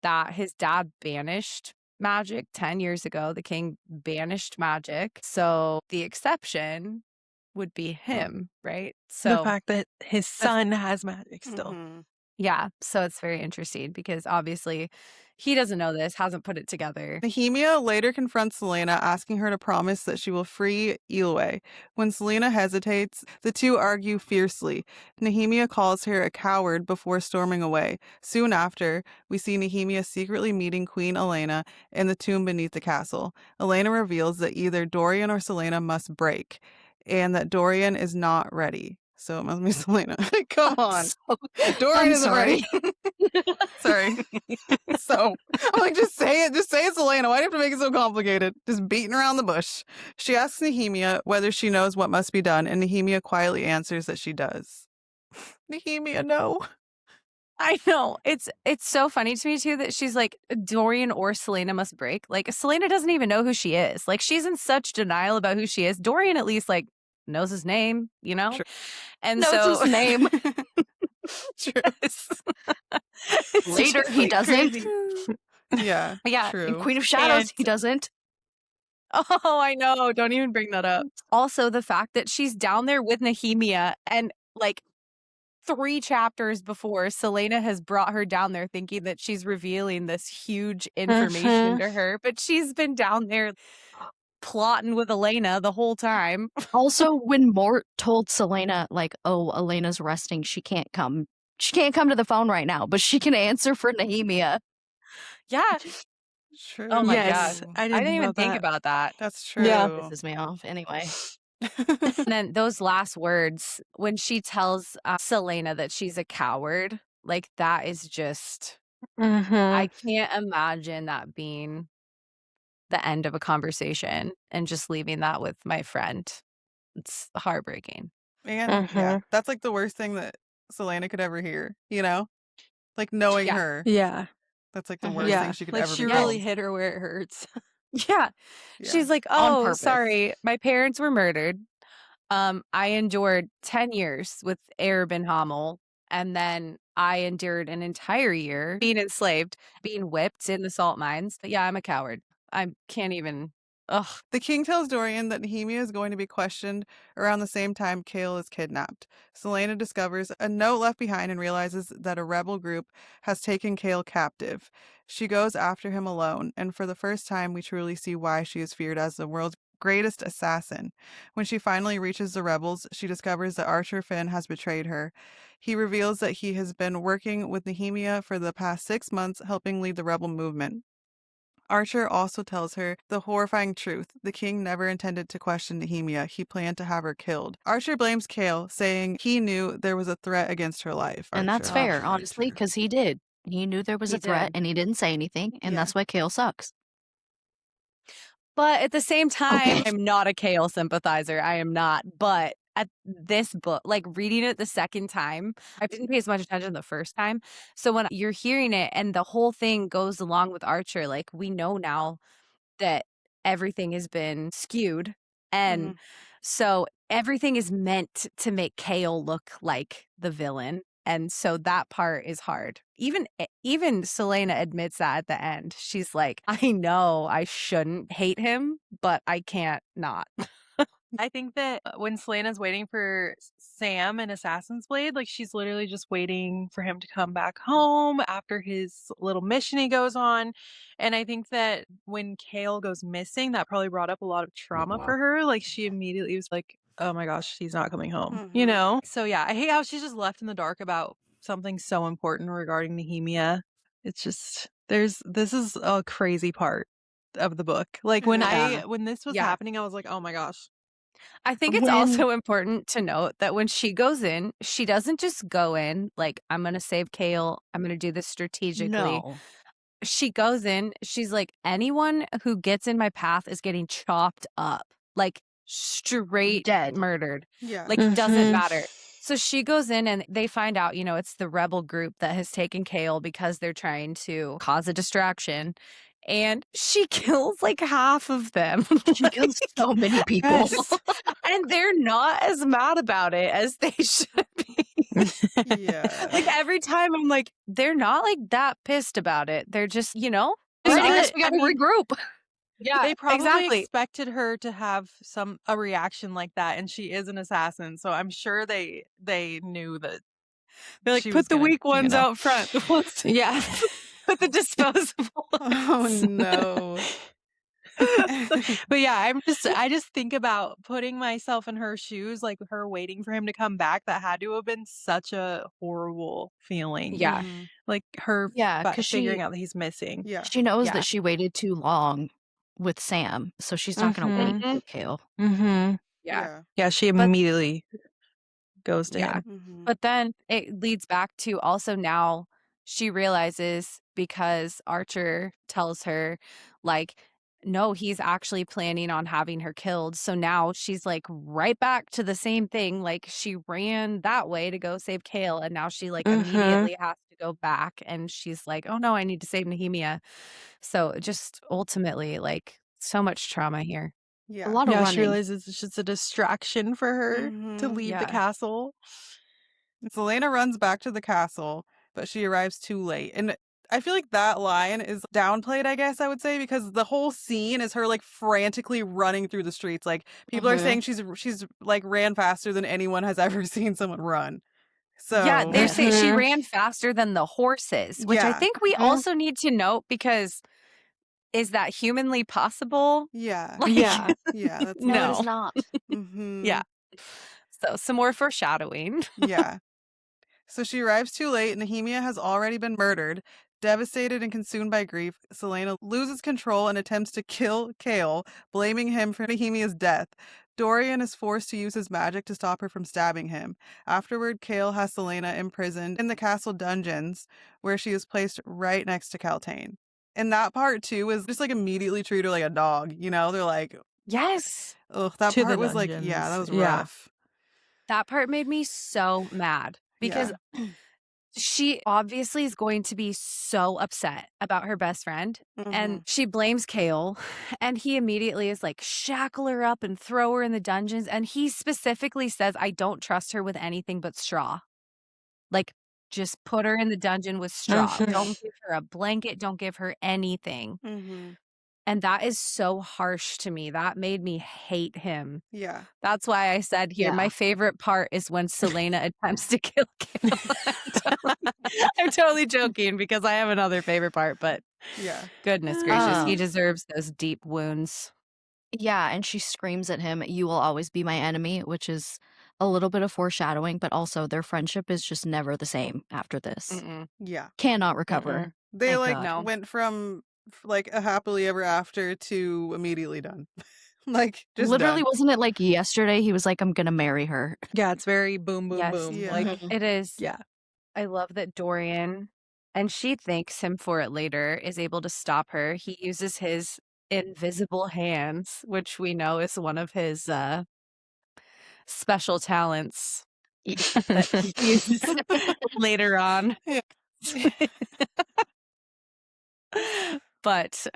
that his dad banished magic 10 years ago. The king banished magic. So the exception would be him, right? The So fact that his son has magic still. Mhm. yeah, so it's very interesting because obviously he doesn't know this, hasn't put it together. Nehemia later confronts Celaena, asking her to promise that she will free Erilea. When Celaena hesitates, the two argue fiercely. Nehemia calls her a coward before storming away. Soon after, we see Nehemia secretly meeting Queen Elena in the tomb beneath the castle. Elena reveals that either Dorian or Celaena must break, and that Dorian is not ready. So it must be Celaena. Come on. Dorian I'm isn't sorry. ready. Sorry. So I'm like, just say it. Just say it's Celaena. Why do you have to make it so complicated? Just beating around the bush. She asks Nehemia whether she knows what must be done, and Nehemia quietly answers that she does. Nehemia, no. I know. It's so funny to me too that she's like Dorian or Celaena must break. Like Celaena doesn't even know who she is. Like she's in such denial about who she is. Dorian at least like knows his name, you know? Sure. And Knows so his name. True. It's Later, just, he like, doesn't. crazy. Yeah. Yeah. True. In Queen of Shadows, And- he doesn't. Oh, I know. Don't even bring that up. Also, the fact that she's down there with Nehemia and like 3 chapters before, Celaena has brought her down there thinking that she's revealing this huge information to her, but she's been down there plotting with Elena the whole time. Also, when Mort told Celaena, like, oh, Elena's resting, she can't come. She can't come to the phone right now, but she can answer for Nehemia. Yeah. True. Oh my Yes, gosh. I didn't I didn't even know think that. about that. That's true. Yeah. Pisses me off. Anyway. And then those last words, when she tells Celaena that she's a coward, like that is just, I can't imagine that being the end of a conversation and just leaving that with my friend. It's heartbreaking. And yeah, that's like the worst thing that Celaena could ever hear, you know? Like knowing Yeah. her. Yeah. That's like the Mhm. worst Yeah. thing she could Like ever she be really told. hit her where it hurts. Yeah. Yeah. She's like, On oh, purpose. sorry, my parents were murdered. I endured 10 years with Arab Hamel, and then I endured an entire year being enslaved, being whipped in the salt mines. But yeah, I'm a coward. I can't even. Ugh. The king tells Dorian that Nehemia is going to be questioned around the same time Chaol is kidnapped. Celaena discovers a note left behind and realizes that a rebel group has taken Chaol captive. She goes after him alone, and for the first time we truly see why she is feared as the world's greatest assassin. When she finally reaches the rebels, she discovers that Archer Finn has betrayed her. He reveals that he has been working with Nehemia for the past 6 months, helping lead the rebel movement. Archer also tells her the horrifying truth. The king never intended to question Nehemia. He planned to have her killed. Archer blames Chaol, saying he knew there was a threat against her life. And that's Archer. fair, honestly, Archer. because he did. He knew there was He a threat did. and he didn't say anything, and Yeah. that's why Chaol sucks. But at the same time, Okay. I'm not a Chaol sympathizer. I am not. But at this book, like reading it the second time, I didn't pay as much attention the first time. So when you're hearing it and the whole thing goes along with Archer, like we know now that everything has been skewed. And so everything is meant to make Chaol look like the villain. And so that part is hard. Even Celaena admits that at the end. She's like, I know I shouldn't hate him, but I can't not. I think that when Celaena's waiting for Sam in Assassin's Blade, like she's literally just waiting for him to come back home after his little mission he goes on. And I think that when Chaol goes missing, that probably brought up a lot of trauma for her. Like she immediately was like, oh my gosh, he's not coming home, you know? So yeah, I hate how she's just left in the dark about something so important regarding Nehemia. It's just, this is a crazy part of the book. Like when this was happening, I was like, oh my gosh. I think it's also important to note that when she goes in, she doesn't just go in like, I'm going to save Chaol. I'm going to do this strategically. No. She goes in, she's like, anyone who gets in my path is getting chopped up, like straight Dead. murdered. Yeah. Like, it doesn't matter. So she goes in and they find out, you know, it's the rebel group that has taken Chaol because they're trying to cause a distraction. And she kills like half of them. She kills so many people. Yes. And they're not as mad about it as they should be. Yeah. Like every time I'm like, they're not like that pissed about it. They're just, you know. Right, I guess we gotta regroup. Yeah, they probably exactly. expected her to have a reaction like that, and she is an assassin, so I'm sure they knew that. They're like, she put was the gonna, weak you ones know. out front. The ones Yeah. put the disposable. Oh no. But yeah, I just think about putting myself in her shoes, like her waiting for him to come back. That had to have been such a horrible feeling. Yeah. Like her because figuring out that he's missing. Yeah. she knows Yeah. that she waited too long with Sam, so she's not gonna wait for Chaol. Yeah. Yeah, she immediately goes to him. But then it leads back to also now she realizes because Archer tells her, like, no, he's actually planning on having her killed. So now she's like right back to the same thing. Like she ran that way to go save Chaol, and now she like immediately has to go back, and she's like, oh no, I need to save Nehemia. So just ultimately, like, so much trauma here. Yeah. A lot of Yeah, running. she realizes it's just a distraction for her to leave the Yeah. castle. Celaena runs back to the castle, but she arrives too late. And I feel like that line is downplayed, I guess I would say, because the whole scene is her like frantically running through the streets. Like people are saying she's like ran faster than anyone has ever seen someone run. So yeah, they're saying she ran faster than the horses, which I think we also need to note, because is that humanly possible? Yeah. Like, Yeah. Yeah, that's No, it no. is not. Yeah. So some more foreshadowing. Yeah. So she arrives too late. Nehemia has already been murdered. Devastated and consumed by grief, Celaena loses control and attempts to kill Chaol, blaming him for Nehemia's death. Dorian is forced to use his magic to stop her from stabbing him. Afterward, Chaol has Celaena imprisoned in the castle dungeons, where she is placed right next to Caltaine. And that part, too, is just like immediately treat her like a dog. You know, they're like, Yes. ugh, that To the part was like, yeah, that was rough. That part made me so mad because she obviously is going to be so upset about her best friend, and she blames Chaol, and he immediately is like, shackle her up and throw her in the dungeons. And he specifically says, I don't trust her with anything but straw. Like, just put her in the dungeon with straw. Don't give her a blanket. Don't give her anything. And that is so harsh to me. That made me hate him. Yeah. That's why I said here, my favorite part is when Celaena attempts to kill Chaol. I'm totally joking, because I have another favorite part, but Yeah. goodness gracious, he deserves those deep wounds. Yeah, and she screams at him, "You will always be my enemy," which is a little bit of foreshadowing, but also their friendship is just never the same after this. Mm-mm. Yeah. Cannot recover. Mm-mm. They Thank like God. No. went from like a happily ever after to immediately done. Like just Literally, done. wasn't it like yesterday he was like, "I'm gonna marry her." Yeah, it's very boom, boom, Yes, boom. Yeah. Like, Mhm. it is. yeah. I love that Dorian, and she thanks him for it later, is able to stop her. He uses his invisible hands, which we know is one of his special talents that he uses later on. Yeah. But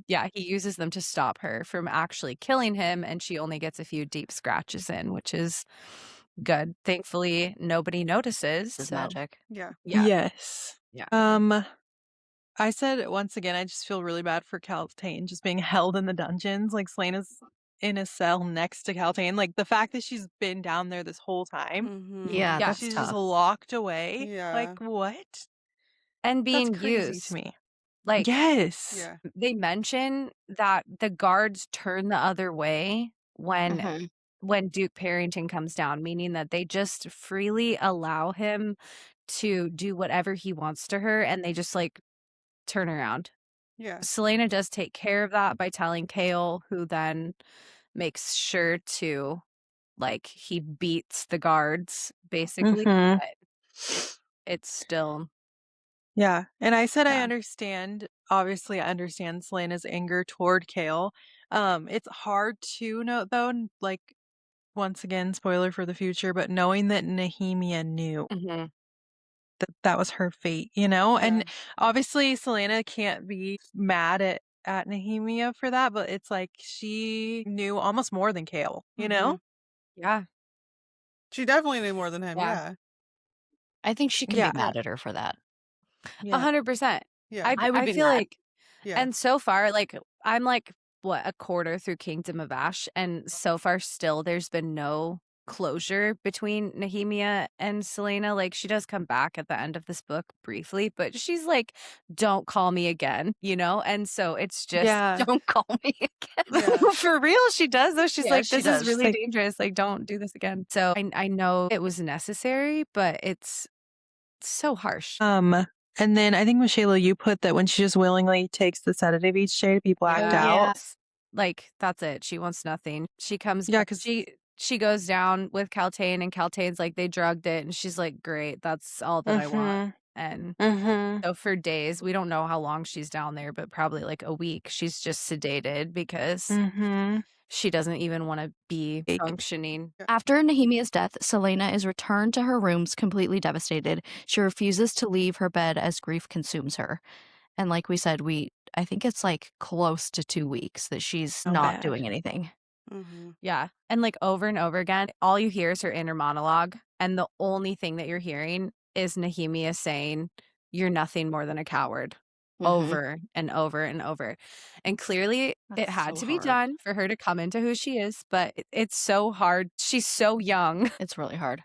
yeah, he uses them to stop her from actually killing him, and she only gets a few deep scratches in, which is good. Thankfully, nobody notices. This is So magic. Yeah. yeah, Yes. yeah. I said once again, I just feel really bad for Caltaine just being held in the dungeons. Like Celaena's in a cell next to Caltaine. Like the fact that she's been down there this whole time Mm-hmm. Yeah, Yeah. and that's she's just tough. locked away. Yeah. Like what? And That's being crazy to used. me. Like Yes. Yeah. they mention that the guards turn the other way Mhm. when Duke Parrington comes down, meaning that they just freely allow him to do whatever he wants to her, and they just like turn around. Yeah. Celaena does take care of that by telling Chaol, who then makes sure to like he beats the guards basically, Mm-hmm. but it's still Yeah. And I said I yeah. understand. Obviously, I understand Selena's anger toward Kale. It's hard to note though, like once again, spoiler for the future, but knowing that Nehemia knew Mhm. that that was her fate, you know? Yeah. And obviously Celaena can't be mad at Nehemia for that, but it's like she knew almost more than Kale, you know? Mhm. Yeah. She definitely knew more than him. Yeah. Yeah. I think she can be Yeah. Yeah. mad at her for that. 100%. Yeah. I would I be feel mad. like Yeah. and so far, like, I'm, like, what, a quarter through Kingdom of Ash, and so far still there's been no closure between Nehemia and Celaena. Like, she does come back at the end of this book briefly, but she's like, "Don't call me again," you know? And so it's just Yeah. Don't call me again. Yeah. for real, she does, though. She's Yeah, like, she "This is does. really Like, dangerous. Like, don't do this again." So I know it was necessary, but it's so harsh. and then I think Michelle, you put that when she just willingly takes the sedative each day, people act Yeah. out. Like, that's it. She wants nothing. She comes Yeah, back because she goes down with Caltaine, and Caltaine's like, "They drugged it," and she's like, "Great, that's all that I want." mm-hmm. And Mm-hmm. so for days, we don't know how long she's down there, but probably like a week, she's just sedated because Mm-hmm. she doesn't even wanna be functioning. After Nehemia's death, Celaena is returned to her rooms completely devastated. She refuses to leave her bed as grief consumes her. And like we said, I think it's like close to 2 weeks that she's Oh, not bad. doing anything. Mhm. Yeah, and, like, over and over again, all you hear is her inner monologue, and the only thing that you're hearing is Nehemia saying, "You're nothing more than a coward," Mhm. over and over and over, and clearly, it That's had so to be hard. done for her to come into who she is, but it's so hard. She's so young. It's really hard.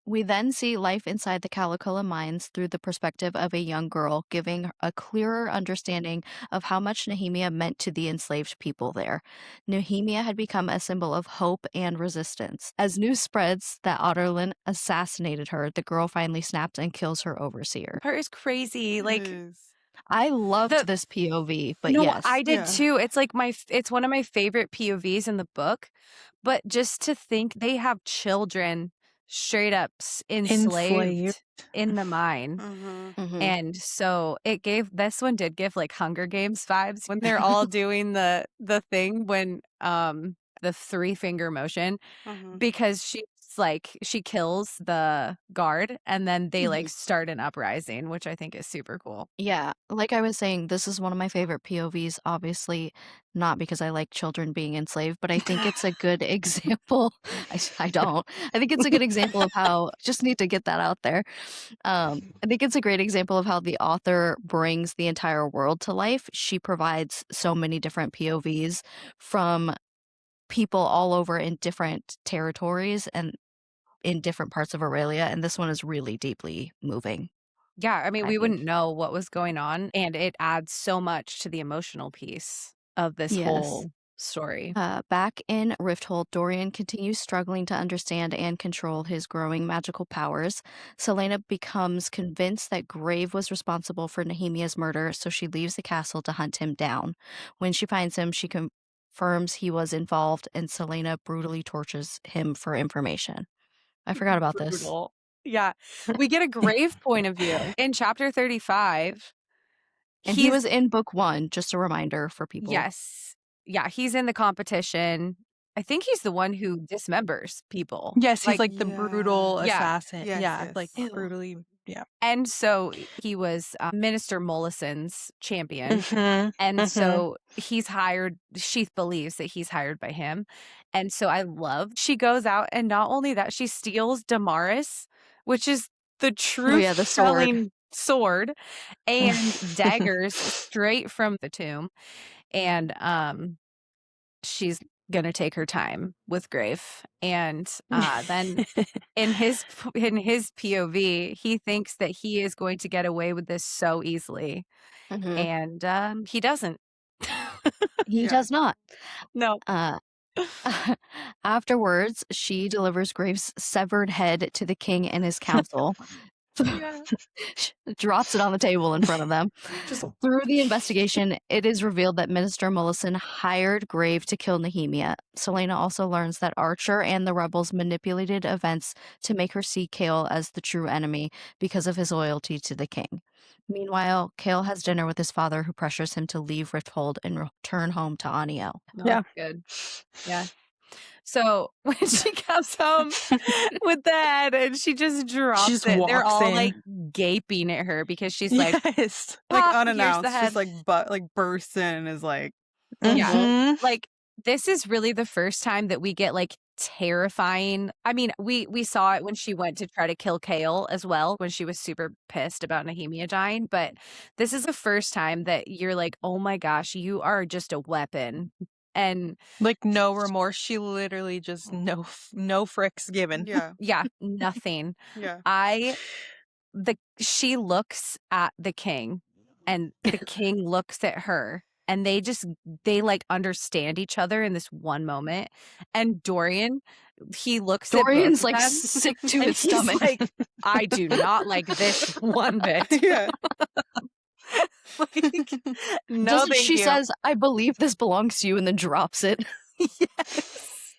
We then see life inside the Calicola mines through the perspective of a young girl, giving a clearer understanding of how much Nehemia meant to the enslaved people there. Nehemia had become a symbol of hope and resistance. As news spreads that Otterlin assassinated her, the girl finally snaps and kills her overseer. Part is crazy, It like, is. I loved the this POV, but No, yes. I did Yeah. too. It's like it's one of my favorite POVs in the book, but just to think they have children straight up Enslaved. enslaved in the mine. Mhm. Mhm. And so this one did give like Hunger Games vibes when they're all doing the thing when the three finger motion, Mhm. because she kills the guard and then they like Mhm. start an uprising, which I think is super cool. Yeah, like I was saying, this is one of my favorite POVs, obviously not because I like children being enslaved, but I think it's a good example. I don't. I think it's a good example of how, just need to get that out there. I think it's a great example of how the author brings the entire world to life. She provides so many different POVs from people all over in different territories and in different parts of Aurelia, and this one is really deeply moving. Yeah, I mean, I we think. wouldn't know what was going on, and it adds so much to the emotional piece of this Yes. whole story. Back in Rifthold, Dorian continues struggling to understand and control his growing magical powers. Celaena becomes convinced that Grave was responsible for Nehemia's murder, so she leaves the castle to hunt him down. When she finds him, she confirms he was involved, and Celaena brutally tortures him for information. I forgot about this. Brutal. Yeah. We get a Grave point of view. In chapter 35, And he was in book 1, just a reminder for people. Yes. Yeah, he's in the competition. I think he's the one who dismembers people. Yes, he's like the brutal Yeah. assassin. Yes, yeah, yes. like Ew. brutally. Yeah. And so he was Minister Mollison's champion. Mhm, And mhm. so he's hired, she believes that he's hired by him. And so I love, she goes out and not only that, she steals Damaris, which is the Oh yeah, the sword. truth-telling sword and daggers straight from the tomb. And she's gonna take her time with Grave. And then in his POV, he thinks that he is going to get away with this so easily. Mhm. And he doesn't. He Yeah. does not. No. Afterwards, she delivers Graves' severed head to the king and his council. Yeah. Drops it on the table in front of them. Through the investigation, it is revealed that Minister Mullison hired Grave to kill Nehemia. Celaena also learns that Archer and the rebels manipulated events to make her see Chaol as the true enemy because of his loyalty to the king. Meanwhile, Chaol has dinner with his father, who pressures him to leave Rifthold and return home to Aniel. Yeah. Good. Yeah. So when she comes home with the head and she just drops just it, they're walks all in. like gaping at her because she's like, Yes. Like "Pop, here's unannounced, the head." just like bursts in and is like, Yeah. Mhm. Like, this is really the first time that we get like terrifying. I mean, we saw it when she went to try to kill Chaol as well, when she was super pissed about Nehemia dying. But this is the first time that you're like, oh my gosh, you are just a weapon. And Like no remorse. She literally just no fricks given. yeah, yeah, nothing. yeah. She looks at the king and the king looks at her, and they like understand each other in this one moment. And Dorian, he looks at both Dorian's of like them, sick to and his he's stomach. like, I do not like this one bit. Yeah. Like, no, thank She you. says, I believe this belongs to you, and then drops it. Yes.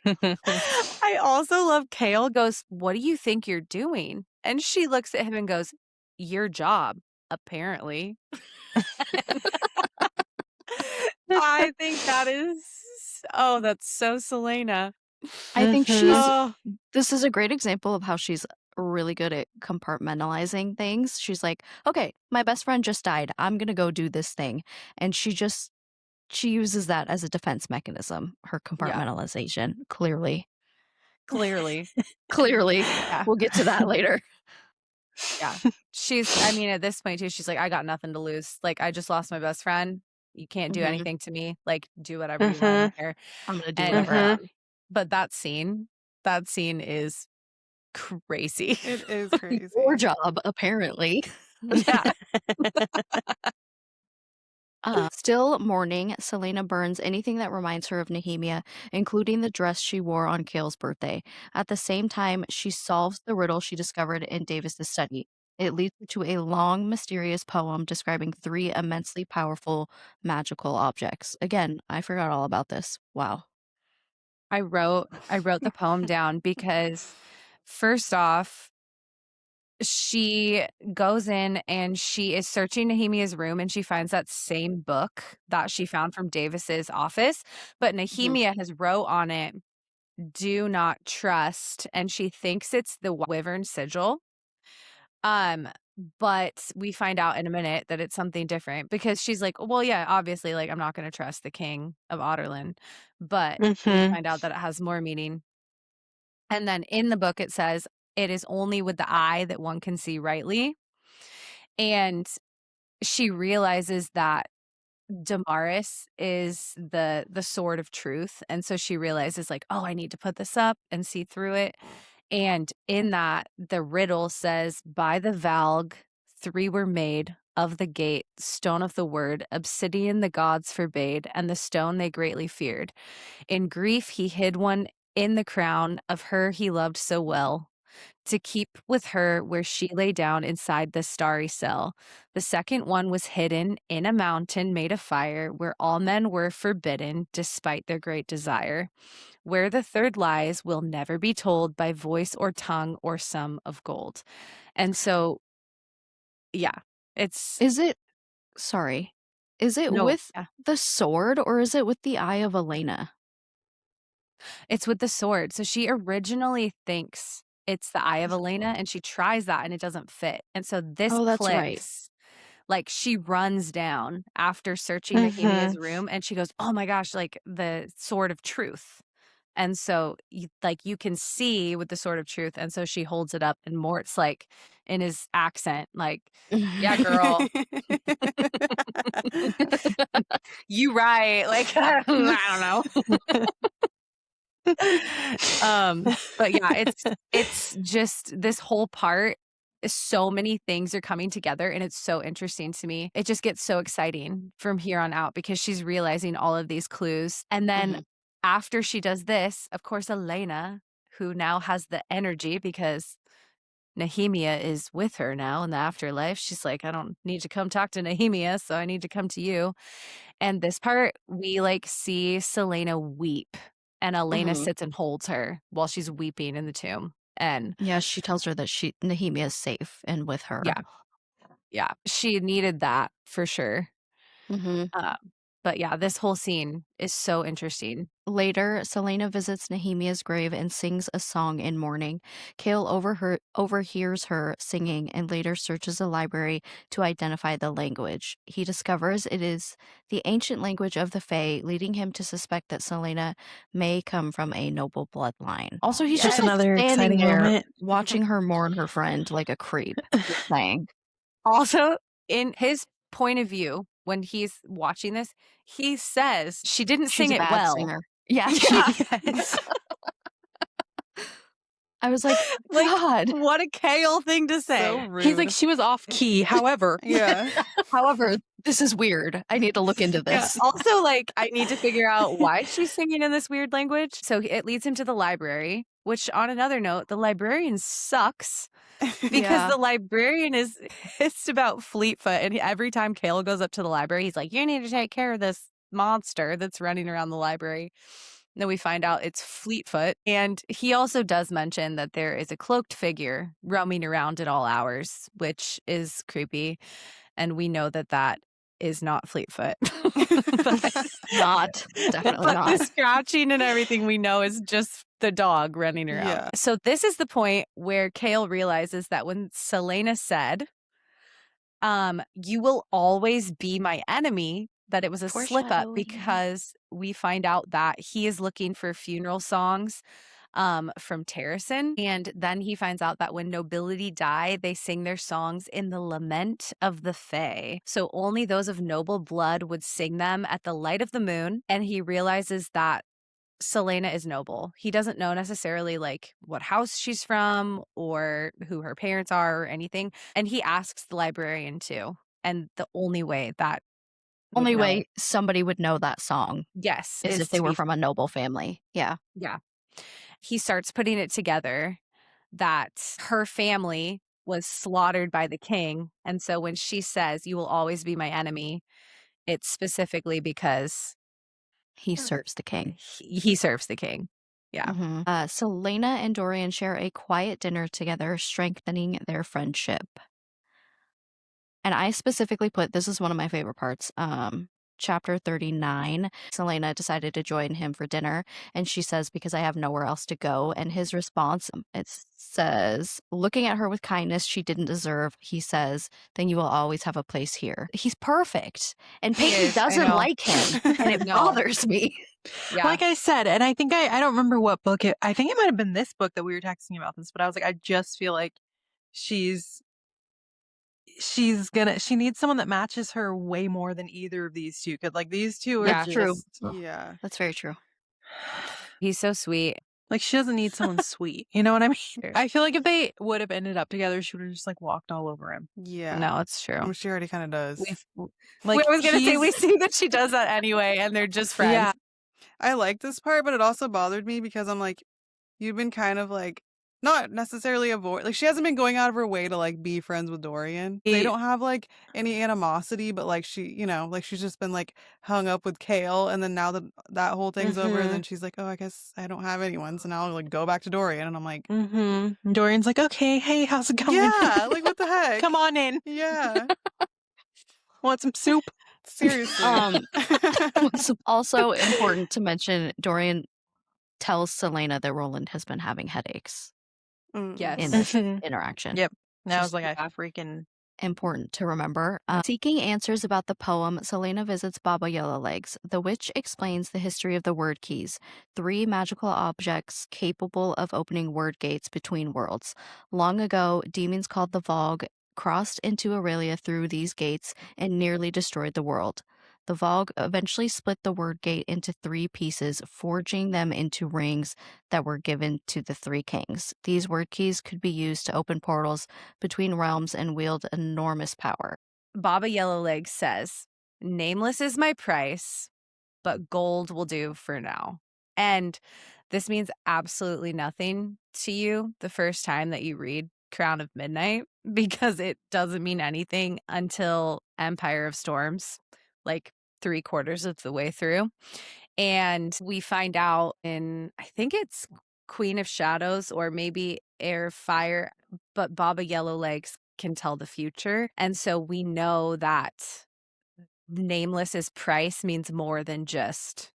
I also love Chaol goes, what do you think you're doing? And she looks at him and goes, your job, apparently. I think that is, oh, that's so Celaena. I think Oh, this is a great example of how she's really good at compartmentalizing things. She's like, okay, my best friend just died. I'm going to go do this thing. And she uses that as a defense mechanism, her compartmentalization, clearly. clearly. Yeah. We'll get to that later. Yeah. I mean, at this point too, she's like, I got nothing to lose. Like, I just lost my best friend. You can't do anything to me. Like, do whatever you want. I don't care. I'm going to do And, whatever. but that scene is crazy. It is crazy. Your job, apparently. Yeah. Still mourning, Celaena burns anything that reminds her of Nehemia, including the dress she wore on Chaol's birthday. At the same time, she solves the riddle she discovered in Davis's study. It leads her to a long, mysterious poem describing 3 immensely powerful magical objects. Again, I forgot all about this. Wow. I wrote the poem down because first off, she goes in and she is searching Nehemia's room and she finds that same book that she found from Davis's office, but Nehemia has wrote on it, do not trust, and she thinks it's the wyvern sigil. But we find out in a minute that it's something different because she's like, well, yeah, obviously, like, I'm not going to trust the king of Otterlin, but we find out that it has more meaning. And then in the book, it says, it is only with the eye that one can see rightly. And she realizes that Damaris is the sword of truth. And so she realizes like, oh, I need to put this up and see through it. And in that, the riddle says, by the Valg, 3 were made, of the gate, stone of the word, obsidian the gods forbade, and the stone they greatly feared. In grief he hid one in the crown of her he loved so well, to keep with her where she lay down inside the starry cell. The second one was hidden in a mountain made of fire, where all men were forbidden, despite their great desire. Where the third lies will never be told by voice or tongue or sum of gold. And so, yeah, it's Is it sorry. Is it no, with the sword or is it with the eye of Elena? it's with the sword. So she originally thinks it's the eye of Elena, and she tries that and it doesn't fit. And so this Oh, that's right. clicks. Like, she runs down after searching Nehemia's room, and she goes, "Oh my gosh, like the sword of truth." And so you can see with the sword of truth, and so she holds it up, and Mort's like in his accent, like, "Yeah, girl, you right." Like, I don't know. But yeah, it's just this whole part, so many things are coming together, and it's so interesting to me. It just gets so exciting from here on out because she's realizing all of these clues. And then after she does this, of course, Elena, who now has the energy because Nehemia is with her now in the afterlife, she's like, "I don't need to come talk to Nehemia, so I need to come to you." And this part, we like see Celaena weep, and Elena sits and holds her while she's weeping in the tomb. And Yeah, she tells her that Nehemia is safe and with her. yeah, she needed that for sure. But yeah, this whole scene is so interesting. Later, Celaena visits Nehemia's grave and sings a song in mourning. Chaol overhears her singing and later searches the library to identify the language. He discovers it is the ancient language of the Fae, leading him to suspect that Celaena may come from a noble bloodline. Also, he's just like another standing exciting there moment. watching her mourn her friend like a creep. Just saying. Also, in his point of view, when he's watching this, he says she didn't She's sing a it bad well. singer. Yeah, Yes. I was like, Like, God. what a Chaol thing to say. So rude. He's like, she was off key. However, yeah. However, this is weird. I need to look into Yeah. this. Also, like, I need to figure out why she's singing in this weird language. So it leads him to the library, which, on another note, the librarian sucks because the librarian is pissed about Fleetfoot. And every time Chaol goes up to the library, he's like, "You need to take care of this monster that's running around the library." And then we find out it's Fleetfoot. And he also does mention that there is a cloaked figure roaming around at all hours, which is creepy. And we know that that is not Fleetfoot. Not. Definitely But not. the scratching and everything we know is just the dog running around. Yeah. So this is the point where Chaol realizes that when Celaena said, "You will always be my enemy," that it was a slip up Foreshadowing. because we find out that he is looking for funeral songs from Terrason. And then he finds out that when nobility die, they sing their songs in the lament of the Fae. So only those of noble blood would sing them at the light of the moon. And he realizes that Celaena is noble. He doesn't know necessarily like what house she's from or who her parents are or anything. And he asks the librarian to. And the only way that would Only know- way somebody would know that song yes, is if they to were be from a noble family. Yeah. Yeah. He starts putting it together that her family was slaughtered by the king. And so when she says, "You will always be my enemy," it's specifically because He serves the king. he serves the king. Yeah. Celaena and Dorian share a quiet dinner together, strengthening their friendship. And I specifically put, this is one of my favorite parts, chapter 39. Celaena decided to join him for dinner, and she says, "Because I have nowhere else to go." And his response, it says, looking at her with kindness she didn't deserve, he says, "Then you will always have a place here." He's perfect. And Peyton doesn't like him, and it bothers me. Yeah. like I said, and I think I don't remember what book I think it might have been this book that we were texting about this, but I was like, I just feel like she needs someone that matches her way more than either of these two. Cause like these two are That's just true. Yeah. That's very true. He's so sweet. Like, she doesn't need someone sweet. You know what I mean? I feel like if they would have ended up together, she would have just, like, walked all over him. Yeah. No, it's true. Well, she already kind of does. Like, I was going to say, we see that she does that anyway, and they're just friends. Yeah. I like this part, but it also bothered me because I'm like, you've been kind of like, not necessarily like she hasn't been going out of her way to like be friends with Dorian. They don't have like any animosity, but like she, you know, like she's just been like hung up with Chaol, and then now that that whole thing's over, then she's like, oh, I guess I don't have anyone, so now I'll like go back to Dorian, and I'm like, Dorian's like, okay, hey, how's it going? yeah, like what the heck? Come on in. Yeah. Want some soup? Seriously. What's also important to mention, Dorian tells Celaena that Roland has been having headaches Yes. in this interaction. Yep. And I was Just like, I that. freaking... Important to remember. Seeking answers about the poem, Celaena visits Baba Yellowlegs. The witch explains the history of the word keys, 3 magical objects capable of opening word gates between worlds. Long ago, demons called the Vogue crossed into Erilea through these gates and nearly destroyed the world. The Vogue eventually split the word gate into 3 pieces, forging them into rings that were given to the 3 kings. These word keys could be used to open portals between realms and wield enormous power. Baba Yellowlegs says, nameless is my price, but gold will do for now. And this means absolutely nothing to you the first time that you read Crown of Midnight, because it doesn't mean anything until Empire of Storms, like 3/4 of the way through. And we find out in, I think it's Queen of Shadows or maybe Heir of Fire, but Baba Yellowlegs can tell the future. And so we know that Nameless's price means more than just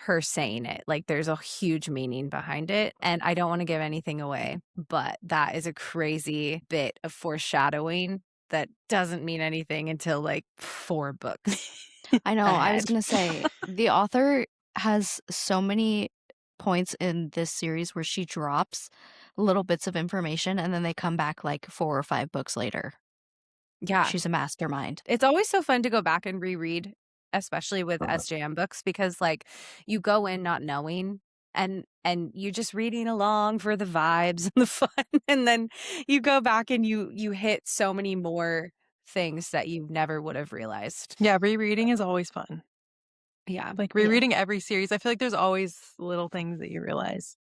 her saying it. Like there's a huge meaning behind it. And I don't want to give anything away, but that is a crazy bit of foreshadowing that doesn't mean anything until like 4 books. I know. I was ahead. going to say, the author has so many points in this series where she drops little bits of information and then they come back like 4 or 5 books later. Yeah. She's a mastermind. It's always so fun to go back and reread, especially with SJM books, because like you go in not knowing and you're just reading along for the vibes and the fun, and then you go back and you hit so many more things that you never would have realized. Yeah, rereading is always fun. Yeah. Like rereading every series, I feel like there's always little things that you realize.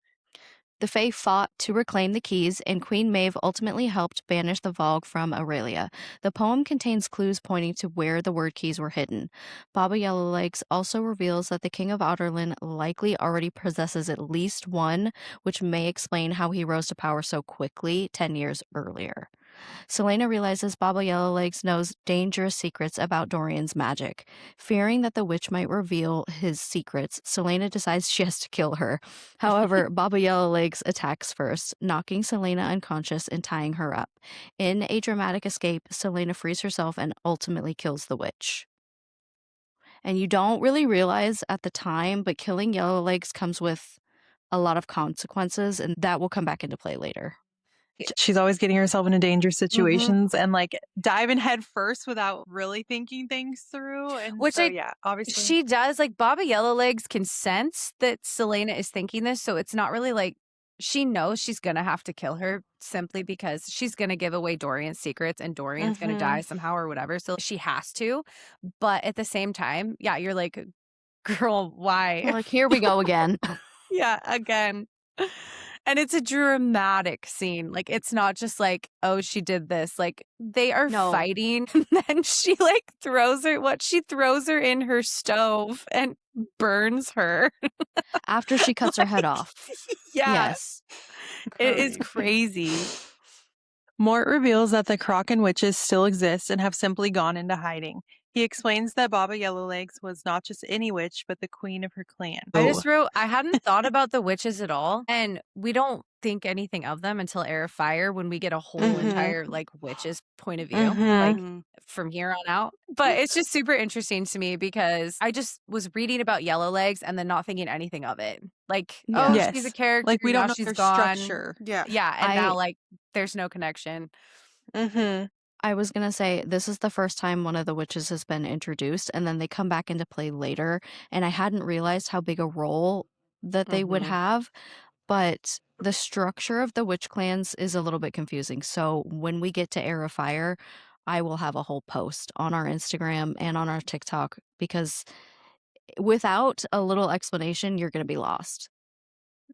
The Fae fought to reclaim the keys, and Queen Maeve ultimately helped banish the Vogue from Erilea. The poem contains clues pointing to where the word keys were hidden. Baba Yellowlegs also reveals that the King of Otterlin likely already possesses at least one, which may explain how he rose to power so quickly 10 years earlier. Celaena realizes Baba Yellowlegs knows dangerous secrets about Dorian's magic. Fearing that the witch might reveal his secrets, Celaena decides she has to kill her. However, Baba Yellowlegs attacks first, knocking Celaena unconscious and tying her up. In a dramatic escape, Celaena frees herself and ultimately kills the witch. And you don't really realize at the time, but killing Yellowlegs comes with a lot of consequences, and that will come back into play later. She's always getting herself into dangerous situations and like diving head first without really thinking things through. And Which so, I- yeah, obviously She does, like Baba Yellowlegs can sense that Celaena is thinking this, so it's not really like she knows she's gonna have to kill her simply because she's gonna give away Dorian's secrets and Dorian's gonna die somehow or whatever. So she has to. But at the same time, yeah, you're like, girl, why? Like, here we go again. Yeah, again. And it's a dramatic scene. Like, it's not just like, oh, she did this. Like, they are fighting. And then she like throws her in her stove and burns her. After she cuts her head off. Yeah. Yes. It is crazy. Mort reveals that the Kraken witches still exist and have simply gone into hiding. He explains that Baba Yellowlegs was not just any witch, but the queen of her clan. I just wrote, I hadn't thought about the witches at all. And we don't think anything of them until Heir of Fire when we get a whole entire like witches point of view, like from here on out. But it's just super interesting to me because I just was reading about Yellowlegs and then not thinking anything of it. Like, oh, Yes. she's a character. Like we now don't know she's their gone. structure. Yeah. Yeah. And now like there's no connection. I was going to say, this is the first time one of the witches has been introduced, and then they come back into play later, and I hadn't realized how big a role that they would have. but the structure of the witch clans is a little bit confusing. So when we get to Heir of Fire, I will have a whole post on our Instagram and on our TikTok because without a little explanation, you're going to be lost.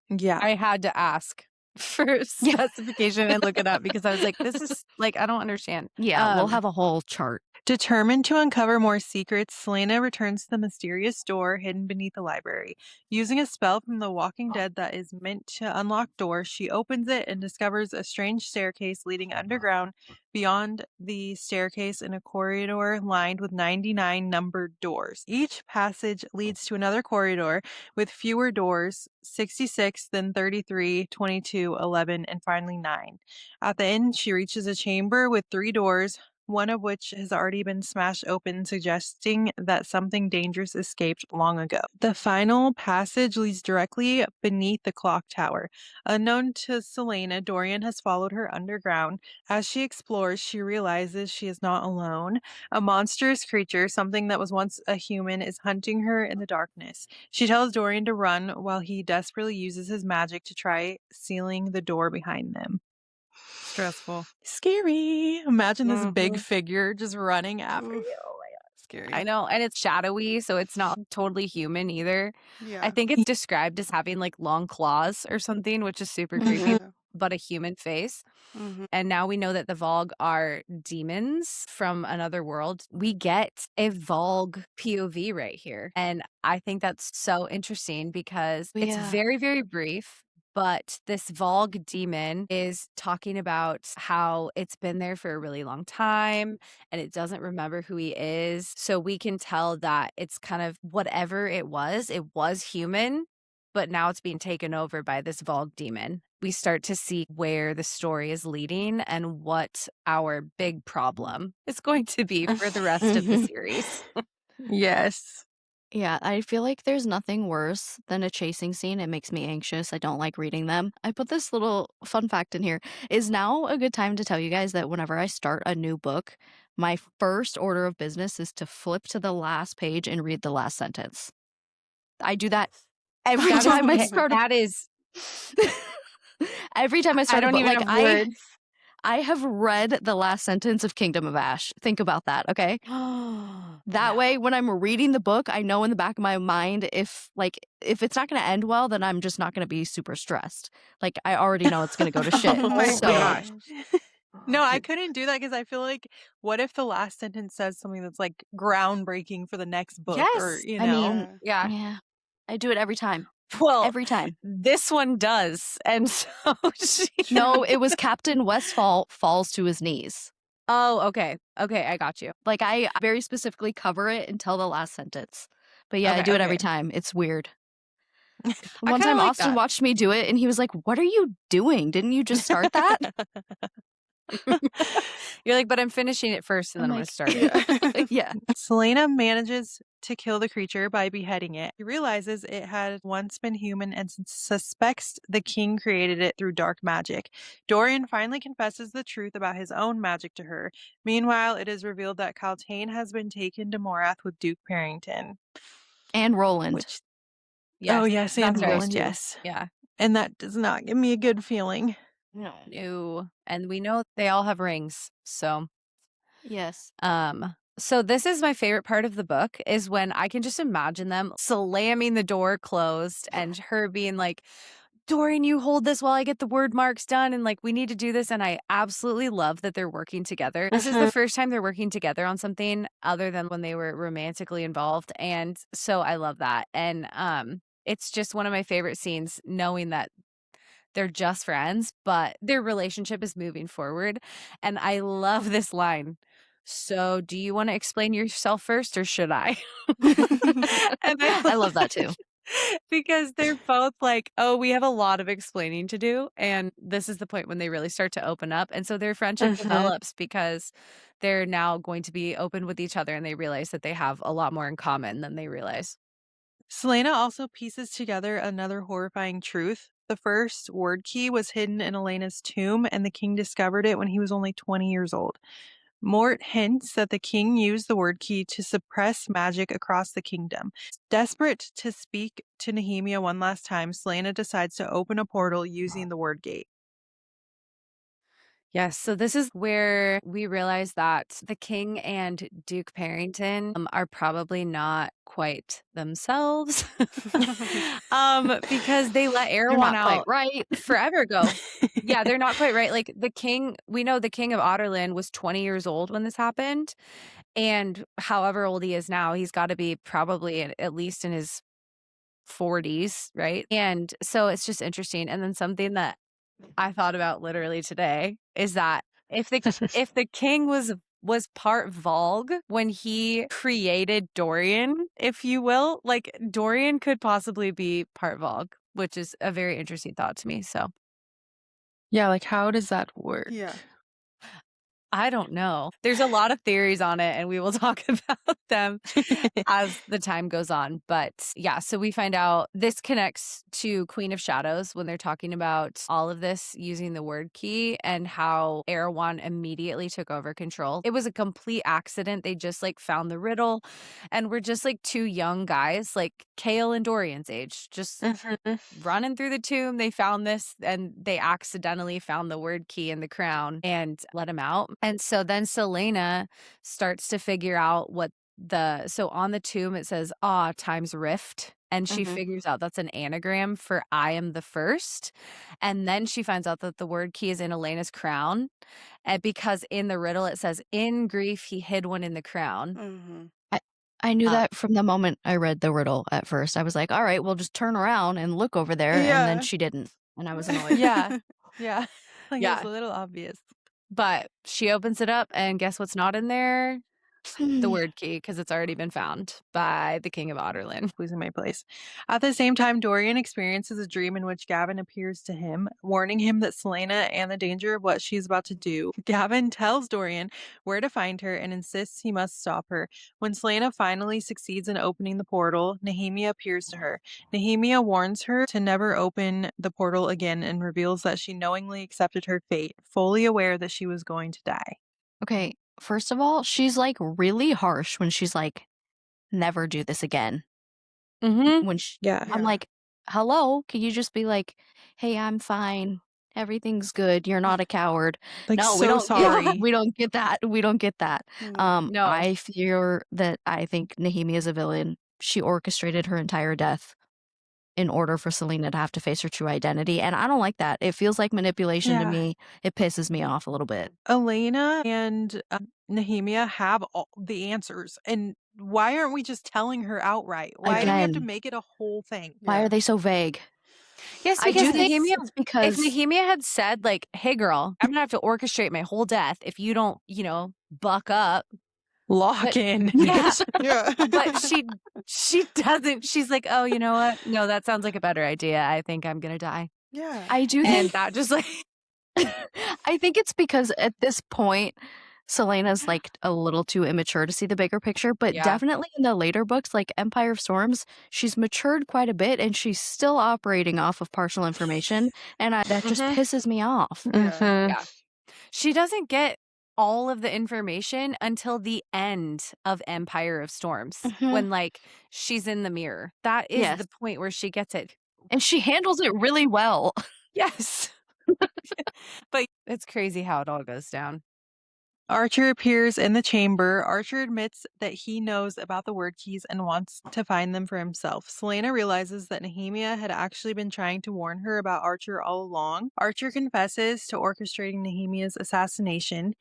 Yeah. I had to ask for specification and look it up because I was like, this is like, I don't understand. Yeah, we'll have a whole chart. Determined to uncover more secrets, Celaena returns to the mysterious door hidden beneath the library. Using a spell from The Walking Dead that is meant to unlock doors, she opens it and discovers a strange staircase leading underground. Beyond the staircase in a corridor lined with 99 numbered doors. Each passage leads to another corridor with fewer doors, 66, then 33, 22, 11, and finally 9. At the end, she reaches a chamber with 3 doors, one of which has already been smashed open, suggesting that something dangerous escaped long ago. The final passage leads directly beneath the clock tower. Unknown to Celaena, Dorian has followed her underground. As she explores, she realizes she is not alone. A monstrous creature, something that was once a human, is hunting her in the darkness. She tells Dorian to run while he desperately uses his magic to try sealing the door behind them. Stressful. Scary. Imagine this big figure just running after you. Oh my God. Scary. I know. And it's shadowy, so it's not totally human either. Yeah. I think it's described as having like long claws or something, which is super creepy, Yeah. but a human face. Mhm. And now we know that the Volg are demons from another world. We get a Volg POV right here. And I think that's so interesting because it's Yeah. very, very brief. But this Volg demon is talking about how it's been there for a really long time and it doesn't remember who he is. So we can tell that it's kind of whatever it was human, but now it's being taken over by this Volg demon. We start to see where the story is leading and what our big problem is going to be for the rest of the series. Yes. Yeah, I feel like there's nothing worse than a chasing scene. It makes me anxious. I don't like reading them. I put this little fun fact in here. Is now a good time to tell you guys that whenever I start a new book, my first order of business is to flip to the last page and read the last sentence. I do that every time I start. That is. Every time I start I a don't book, even like have words. I have read the last sentence of Kingdom of Ash. Think about that, okay? That way, when I'm reading the book, I know in the back of my mind if it's not going to end well, then I'm just not going to be super stressed. Like I already know it's going to go to shit. Oh my So gosh. No, I couldn't do that because I feel like, what if the last sentence says something that's like groundbreaking for the next book? Or, Yes. you I know? mean, Yeah. yeah, I do it every time. Well, Every time. this one does. And so No, it was Captain Westfall falls to his knees. Oh, okay. Okay, I got you. Like I very specifically cover it until the last sentence. But yeah, I Okay, do it every okay. time. It's weird. I One kinda time like Austin that. watched me do it and he was like, "What are you doing? Didn't you just start that?" You're like, but I'm finishing it first and then I'm gonna start it. Yeah. Celaena manages to kill the creature by beheading it. He realizes it had once been human and suspects the king created it through dark magic. Dorian finally confesses the truth about his own magic to her. Meanwhile, it is revealed that Caltaine has been taken to Morath with Duke Parrington. And Roland. Which, Yes, oh yes, and that's right. Roland, yes. Yeah. And that does not give me a good feeling. No. And we know they all have rings. So Yes. so this is my favorite part of the book is when I can just imagine them slamming the door closed and her being like, Dorian, you hold this while I get the word marks done. And like, we need to do this. And I absolutely love that they're working together. This is the first time they're working together on something other than when they were romantically involved. And so I love that. And it's just one of my favorite scenes, knowing that they're just friends, but their relationship is moving forward. And I love this line. So do you want to explain yourself first or should I? And I love that too. Because they're both like, oh, we have a lot of explaining to do. And this is the point when they really start to open up. And so their friendship develops because they're now going to be open with each other and they realize that they have a lot more in common than they realize. Celaena also pieces together another horrifying truth. The first word key was hidden in Elena's tomb, and the king discovered it when he was only 20 years old. Mort hints that the king used the word key to suppress magic across the kingdom. Desperate to speak to Nehemia one last time, Celaena decides to open a portal using the word gate. Yes, so this is where we realize that the king and Duke Parrington are probably not quite themselves because they let They're Erewhon not quite out right. forever ago. Yeah, they're not quite right. Like the king, we know the king of Otterland was 20 years old when this happened. And however old he is now, he's got to be probably at least in his 40s, right? And so it's just interesting. And then something that I thought about literally today is that if the king was part Volg when he created Dorian, if you will, like Dorian could possibly be part Volg, which is a very interesting thought to me. So Yeah, like how does that work? Yeah. I don't know. There's a lot of theories on it, and we will talk about them as the time goes on. But yeah, so we find out this connects to Queen of Shadows when they're talking about all of this using the word key and how Erewhon immediately took over control. It was a complete accident. They just like found the riddle, and we're just like two young guys, like Chaol and Dorian's age, just running through the tomb. They found this and they accidentally found the word key in the crown and let him out. And so then Celaena starts to figure out so on the tomb it says times rift, and she figures out that's an anagram for I am the first. And then she finds out that the word key is in Elena's crown, and because in the riddle it says in grief he hid one in the crown. I knew that from the moment I read the riddle at first. I was like, all right, well, just turn around and look over there. And then Yeah. she didn't. And I was annoyed. Yeah. Yeah. Like Yeah. it's a little obvious. But she opens it up, and guess what's not in there? The word key, because it's already been found by the king of Otterland. Losing my place. At the same time, Dorian experiences a dream in which Gavin appears to him, warning him that Celaena and the danger of what she's about to do. Gavin tells Dorian where to find her and insists he must stop her. When Celaena finally succeeds in opening the portal, Nehemia appears to her. Nehemia warns her to never open the portal again and reveals that she knowingly accepted her fate, fully aware that she was going to die. Okay, first of all, she's like really harsh when she's like, never do this again. When Yeah. I'm like, hello, can you just be like, hey, I'm fine. Everything's good. You're not a coward. Like, No, so we don't. sorry. We don't get that. We don't get that. No. No. I fear that I think Nehemia is a villain. She orchestrated her entire death in order for Celaena to have to face her true identity, and I don't like that. It feels like manipulation to Yeah. me. It pisses me off a little bit. Elena and Nehemia have all the answers. And why aren't we just telling her outright? Why do we have to Again. make it a whole thing? Why Yeah. are they so vague? Yes, I because do think Nehemia, it's if because Nehemia had said, like, hey, girl, I'm going to have to orchestrate my whole death if you don't, buck up. Lock But in. yeah, Yeah. but she doesn't. She's like, oh, you know what? No, that sounds like a better idea. I think I'm going to die. Yeah. I do And think that just like, I think it's because at this point Celena's like a little too immature to see the bigger picture, but Yeah. definitely in the later books like Empire of Storms, she's matured quite a bit and she's still operating off of partial information, and that just pisses me off. yeah, she doesn't get all of the information until the end of Empire of Storms when like she's in the mirror. That is Yes. the point where she gets it. And she handles it really well. Yes. But it's crazy how it all goes down. Archer appears in the chamber. Archer admits that he knows about the word keys and wants to find them for himself. Celaena realizes that Nehemia had actually been trying to warn her about Archer all along. Archer confesses to orchestrating Nehemia's assassination.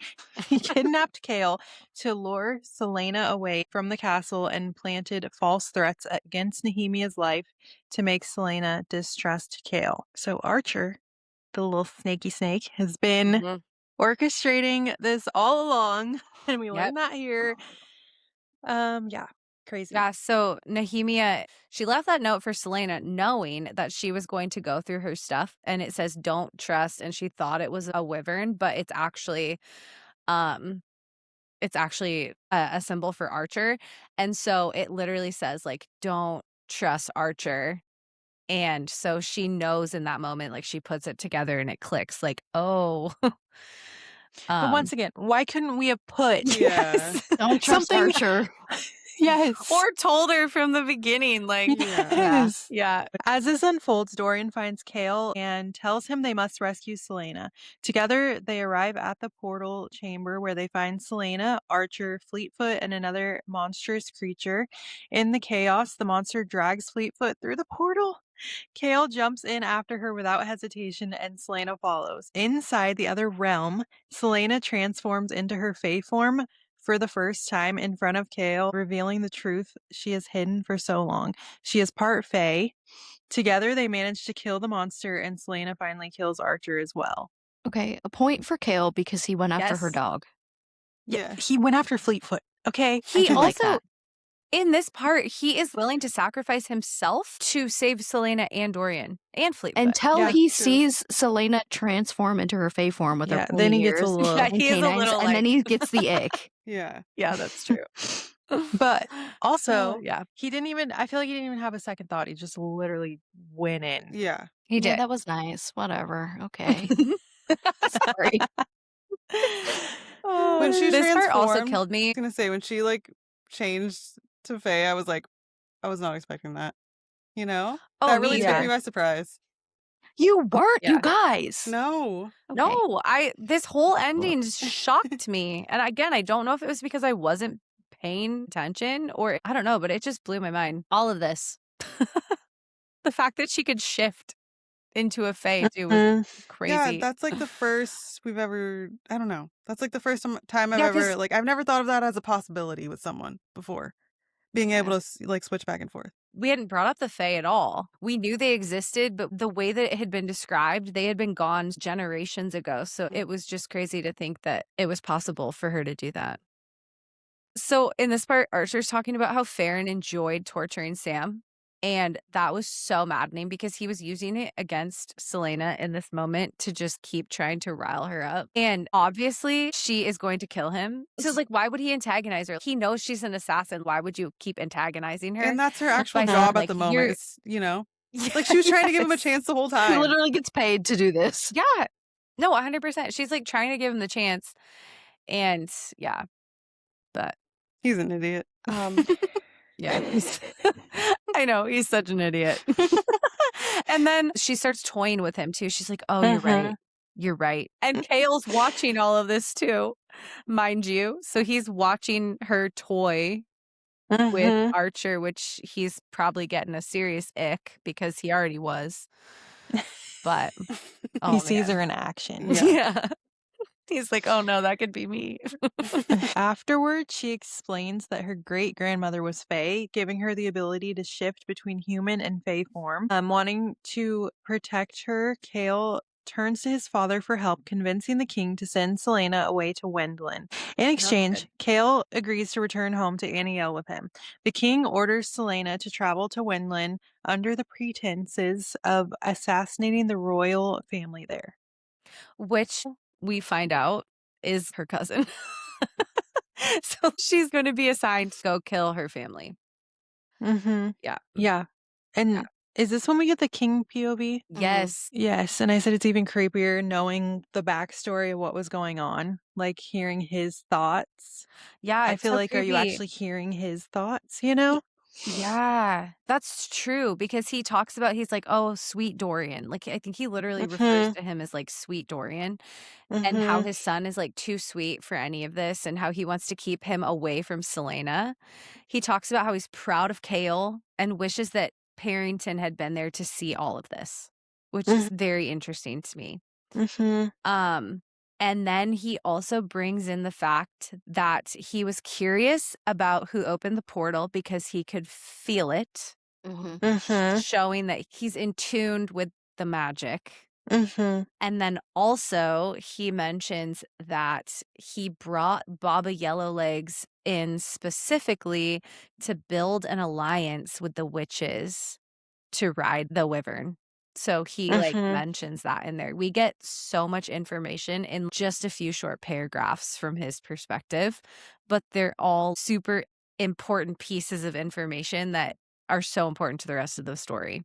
He kidnapped Chaol to lure Celaena away from the castle and planted false threats against Nehemia's life to make Celaena distrust Chaol. So Archer, the little snaky snake, has been orchestrating this all along, and we learned that here. Yeah, crazy. Yeah, so Nehemia, she left that note for Celaena knowing that she was going to go through her stuff, and it says don't trust, and she thought it was a wyvern, but it's actually a symbol for Archer. And so it literally says like don't trust Archer. And so she knows in that moment, like she puts it together and it clicks like, oh, But once again, why couldn't we have put Don't trust something? Archer. Yes. Or told her from the beginning, like, Yes. yeah. As this unfolds, Dorian finds Chaol and tells him they must rescue Celaena. Together, they arrive at the portal chamber where they find Celaena, Archer, Fleetfoot, and another monstrous creature. In the chaos, the monster drags Fleetfoot through the portal. Chaol jumps in after her without hesitation, and Celaena follows. Inside the other realm, Celaena transforms into her Fae form for the first time in front of Chaol, revealing the truth she has hidden for so long. She is part Fae. Together, they manage to kill the monster, and Celaena finally kills Archer as well. Okay, a point for Chaol because he went after her Yes. dog. Yeah. He went after Fleetfoot, okay? He do like also, that. in this part, he is willing to sacrifice himself to save Celaena and Dorian and Fleetfoot. Until Yeah, he true. sees Celaena transform into her Fae form with her Yeah, pointy then he gets a ears little... Yeah, and he is a canines, little, and like- then he gets the ick. Yeah. Yeah, that's true. But also, yeah, he didn't even... I feel like he didn't even have a second thought. He just literally went in. Yeah. he Yeah, did. that was nice. Whatever. Okay. Sorry. When she This part also transformed- killed I me. was gonna say, when she like changed to Faye, I was like, I was not expecting that. You know? Oh, that me really took either. me by surprise. You weren't, Yeah. you guys. No. Okay. No, this whole ending shocked me. And again, I don't know if it was because I wasn't paying attention or I don't know, but it just blew my mind. All of this. The fact that she could shift into a Fae too was crazy. Yeah, that's like the first we've ever, I don't know. That's like the first time I've Yeah, ever, 'cause- like, I've never thought of that as a possibility with someone before. Being Yeah. able to like switch back and forth. We hadn't brought up the Fae at all. We knew they existed, but the way that it had been described, they had been gone generations ago. So it was just crazy to think that it was possible for her to do that. So in this part, Archer's talking about how Farron enjoyed torturing Sam. And that was so maddening because he was using it against Celaena in this moment to just keep trying to rile her up. And obviously, she is going to kill him. So, like, why would he antagonize her? He knows she's an assassin. Why would you keep antagonizing her? And that's her actual by saying, job like, at the moment. you're- It's, you know, like she was trying to give him a Yes. chance the whole He time. literally gets paid to do this. Yeah. No, 100%. She's like trying to give him the chance. And yeah. But He's an idiot. yeah. I know. He's such an idiot. And then she starts toying with him too. She's like, oh, you're right. You're right. And Chaol's watching all of this too, mind you. So he's watching her toy with Archer, which he's probably getting a serious ick because he already was. But He sees her in action. Yeah. He's like, oh no, that could be me. Afterwards, she explains that her great-grandmother was Fae, giving her the ability to shift between human and Fae form. Wanting to protect her, Chaol turns to his father for help, convincing the king to send Celaena away to Wendlin. In exchange, Chaol agrees to return home to Aniel with him. The king orders Celaena to travel to Wendlin under the pretenses of assassinating the royal family there. Which we find out is her cousin. So she's going to be assigned to go kill her family. Yeah. Yeah. And is this when we get the king POV? Yes. Yes. And I said it's even creepier knowing the backstory of what was going on, like hearing his thoughts. Yeah. I it's feel so like, are you creepy. actually hearing his thoughts, you know? Yeah, that's true because he talks about, he's like, oh, sweet Dorian. Like, I think he literally refers to him as like sweet Dorian and how his son is like too sweet for any of this and how he wants to keep him away from Celaena. He talks about how he's proud of Chaol and wishes that Parrington had been there to see all of this, which is very interesting to me. And then he also brings in the fact that he was curious about who opened the portal because he could feel it, showing that he's in tune with the magic. And then also he mentions that he brought Baba Yellowlegs in specifically to build an alliance with the witches to ride the wyvern. So he like mentions that in there. We get so much information in just a few short paragraphs from his perspective, but they're all super important pieces of information that are so important to the rest of the story.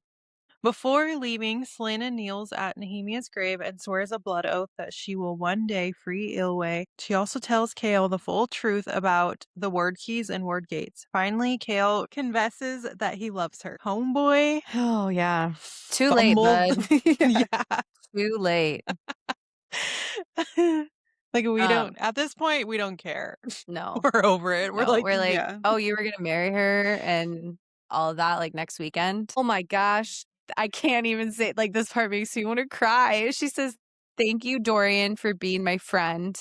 Before leaving, Celaena kneels at Nehemia's grave and swears a blood oath that she will one day free Ilwe. She also tells Chaol the full truth about the word keys and word gates. Finally, Chaol confesses that he loves her. Homeboy Oh, yeah. Too late, fumbled. bud. Yeah. Too late. Like, we Um, don't, at this point, we don't care. No. We're over it. We're No, like, we're like, yeah. oh, you were gonna marry her and all of that like next weekend. Oh my gosh. I can't even say like this part makes me want to cry. She says, "Thank you, Dorian, for being my friend.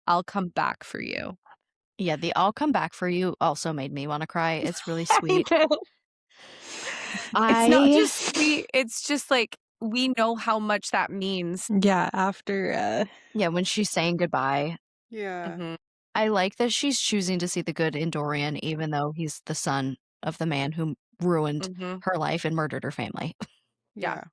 I'll come back for you." Yeah, the "I'll come back for you" also made me wanna cry. It's really I sweet. know. It's not I just sweet, it's just like we know how much that means. yeah, after, Yeah, when she's saying goodbye, Yeah. Mhm. I like that she's choosing to see the good in Dorian, even though he's the son of the man who ruined Mhm. her life and murdered her family. Yeah. Yeah.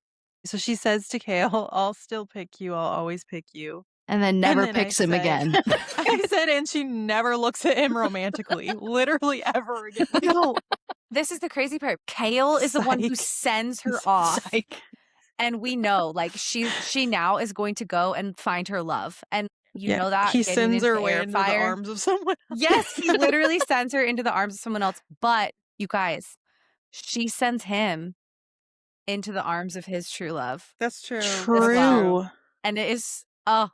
so she says to Chaol, I'll still pick you. I'll always pick you. And then And never then I picks him said, again. I said, and she never looks at him romantically, literally ever again. Like, No. This is the crazy part. Chaol is the one who Psych. sends her off. Psych. And we know, like, she now is going to go and find her love. And you Yeah, know that he getting sends into her the away air into the fire. arms of someone else. Yes, he literally sends her into the arms of someone else. But you guys, she sends him into the arms of his true love. That's true. That's True. And it is, oh,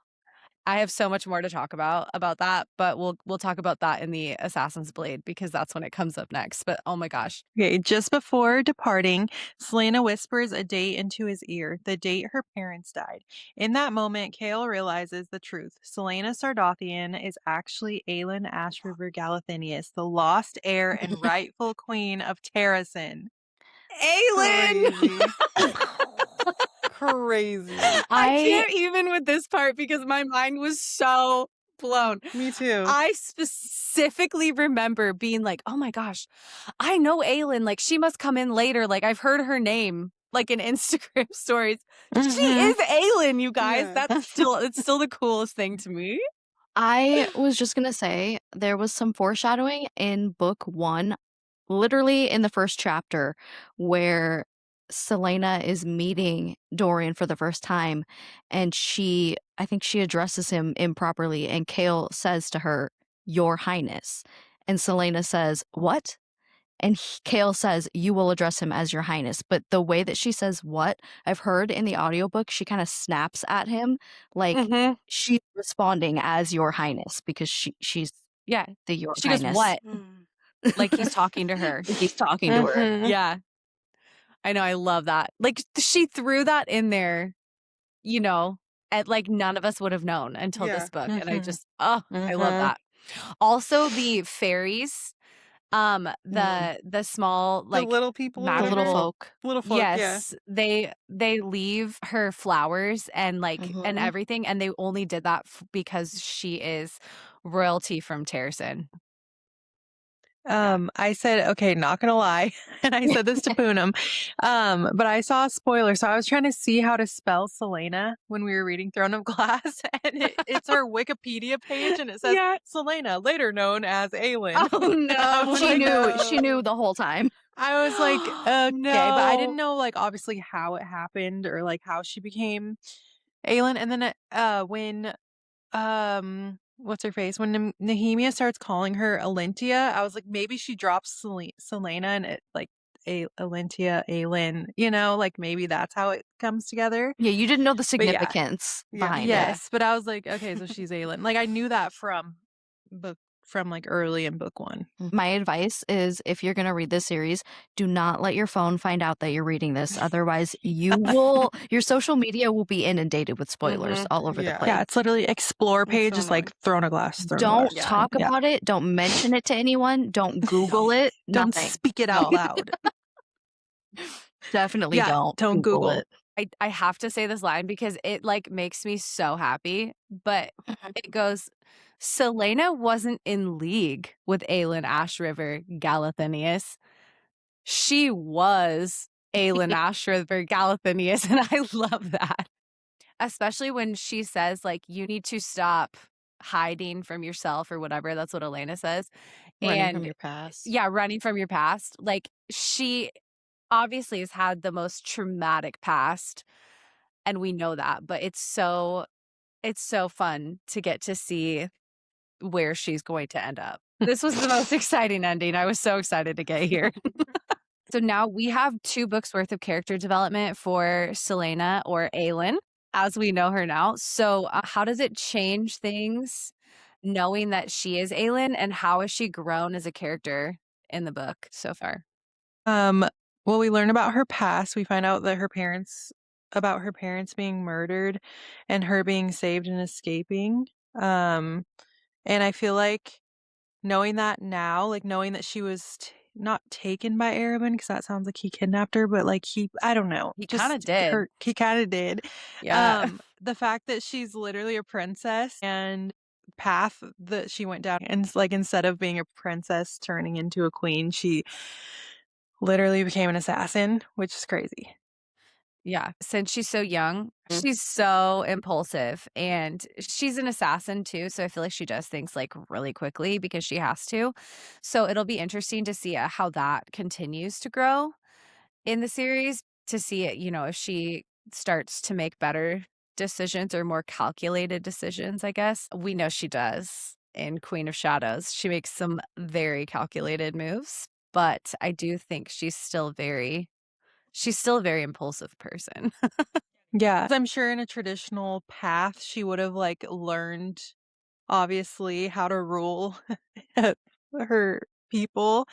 I have so much more to talk about that, but we'll talk about that in the Assassin's Blade because that's when it comes up next. But oh my gosh. Okay, just before departing, Celaena whispers a date into his ear, the date her parents died. In that moment, Chaol realizes the truth. Celaena Sardothien is actually Aelin Ashriver Galathinius, the lost heir and rightful queen of Terrasen. Aelin! Crazy. Crazy. I can't even with this part because my mind was so blown. Me too. I specifically remember being like, oh my gosh, I know Aelin. Like, she must come in later. Like, I've heard her name, like in Instagram stories. She is Aelin, you guys. Yeah. It's still the coolest thing to me. I was just gonna say there was some foreshadowing in book 1, literally in the first chapter, where Celaena is meeting Dorian for the first time, and I think she addresses him improperly, and Chaol says to her, "Your Highness," and Celaena says, "What?" And Chaol says, "You will address him as your highness." But the way that she says what, I've heard in the audiobook, she kind of snaps at him like she's responding as your highness because she's Yeah. the your She goes, highness. what? Mm. Like he's talking to her. Like he's talking to her. Yeah. I know. I love that. Like she threw that in there, you know, and like none of us would have known until Yeah. this book. And I just, I love that. Also the fairies, the small, like the little people, or The magical little whatever. folk. Little folk. Yeah. yes, they leave her flowers and like and everything, and they only did that because she is royalty from Terrasen. I said, okay, not gonna lie, and I said this to Poonam, but I saw a spoiler, so I was trying to see how to spell Celaena when we were reading Throne of Glass, and it's her Wikipedia page, and it says Yeah. Celaena, later known as Aelin. Oh no, She knew the whole time. I was like, okay, but I No. didn't know like obviously how it happened or like how she became Aelin, and then when what's her face? When Nehemia starts calling her Alentia, I was like, maybe she drops Celaena and it like Alentia, Aelin, like maybe that's how it comes together. Yeah, you didn't know the But yeah. significance Yeah. behind it. Yes, but I was like, okay, so she's Aelin. Like I knew that from like early in book 1. My advice is if you're going to read this series, do not let your phone find out that you're reading this. Otherwise, your social media will be inundated with spoilers all over the Yeah. place. Yeah, it's literally explore That's page so is like annoying. Throne of Glass. Don't talk about it. Don't mention it to anyone. Don't Google it. Don't Nothing. speak it out loud. Definitely Yeah, don't. don't Google it. I have to say this line because it like makes me so happy, but it goes, Celaena wasn't in league with Aelin Ashriver Galathinius. She was Aelin Ashriver Galathinius, and I love that. Especially when she says, like, you need to stop hiding from yourself or whatever. That's what Elena says. Running and from your past. yeah, running from your past. Like, she obviously has had the most traumatic past, and we know that, but it's so fun to get to see where she's going to end up. This was the most exciting ending. I was so excited to get here. So now we have 2 books worth of character development for Celaena, or Aelin, as we know her now. So, how does it change things knowing that she is Aelin, and how has she grown as a character in the book so far? Well, we learn about her past. We find out that her parents being murdered and her being saved and escaping. And I feel like knowing that now, like knowing that she was not taken by Arabin, because that sounds like he kidnapped her, but like I don't know, He just kinda did. he kind of did. Yeah. The fact that she's literally a princess and path that she went down, and like instead of being a princess turning into a queen, she literally became an assassin, which is crazy. Yeah, since she's so young, she's so impulsive, and she's an assassin too, so I feel like she does things, like, really quickly because she has to. So it'll be interesting to see, how that continues to grow in the series, to see it, if she starts to make better decisions or more calculated decisions, I guess. We know she does in Queen of Shadows. She makes some very calculated moves, but I do think she's still a very impulsive person. Yeah, I'm sure in a traditional path, she would have like learned obviously how to rule her people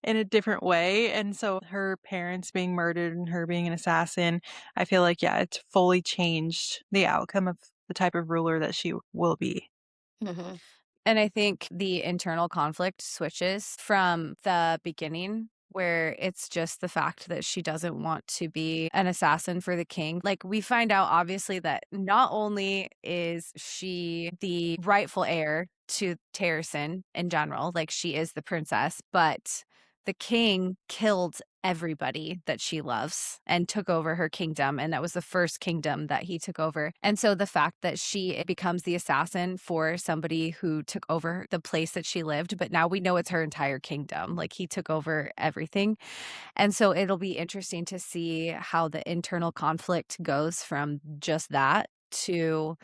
in a different way. And so her parents being murdered and her being an assassin, I feel like, yeah, it's fully changed the outcome of the type of ruler that she will be. Mhm. And I think the internal conflict switches from the beginning, where it's just the fact that she doesn't want to be an assassin for the king. Like, we find out obviously that not only is she the rightful heir to Terrasen in general, like she is the princess, but the king killed everybody that she loves and took over her kingdom. And that was the first kingdom that he took over. And so the fact that she becomes the assassin for somebody who took over the place that she lived, but now we know it's her entire kingdom. Like, he took over everything. And so it'll be interesting to see how the internal conflict goes from just that to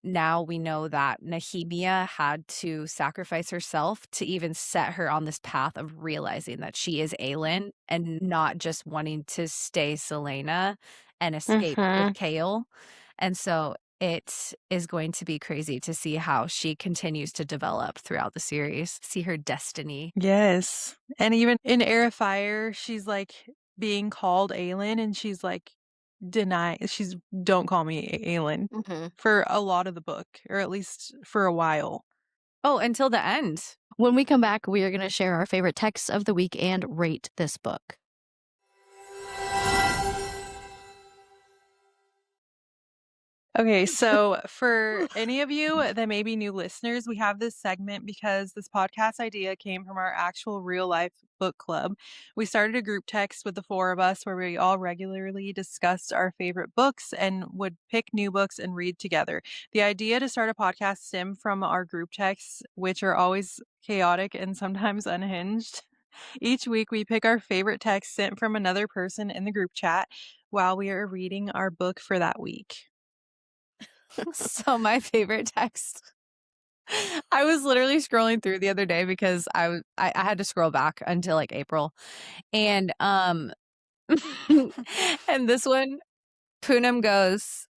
now we know that Nehemia had to sacrifice herself to even set her on this path of realizing that she is Aelin and not just wanting to stay Celaena and escape with Mhm. Chaol. And so it is going to be crazy to see how she continues to develop throughout the series, see her destiny. Yes. And even in Air of Fire, she's like being called Aelin and she's like she's don't call me Aelin Mhm. for a lot of the book, or at least for a while. Oh, until the end. When we come back, we are going to share our favorite texts of the week and rate this book. Okay, so for any of you that may be new listeners, we have this segment because this podcast idea came from our actual real life book club. We started a group text with the 4 of us where we all regularly discussed our favorite books and would pick new books and read together. The idea to start a podcast stemmed from our group texts, which are always chaotic and sometimes unhinged. Each week, we pick our favorite text sent from another person in the group chat while we are reading our book for that week. So my favorite text, I was literally scrolling through the other day because I had to scroll back until like April. And and this one, Poonam goes,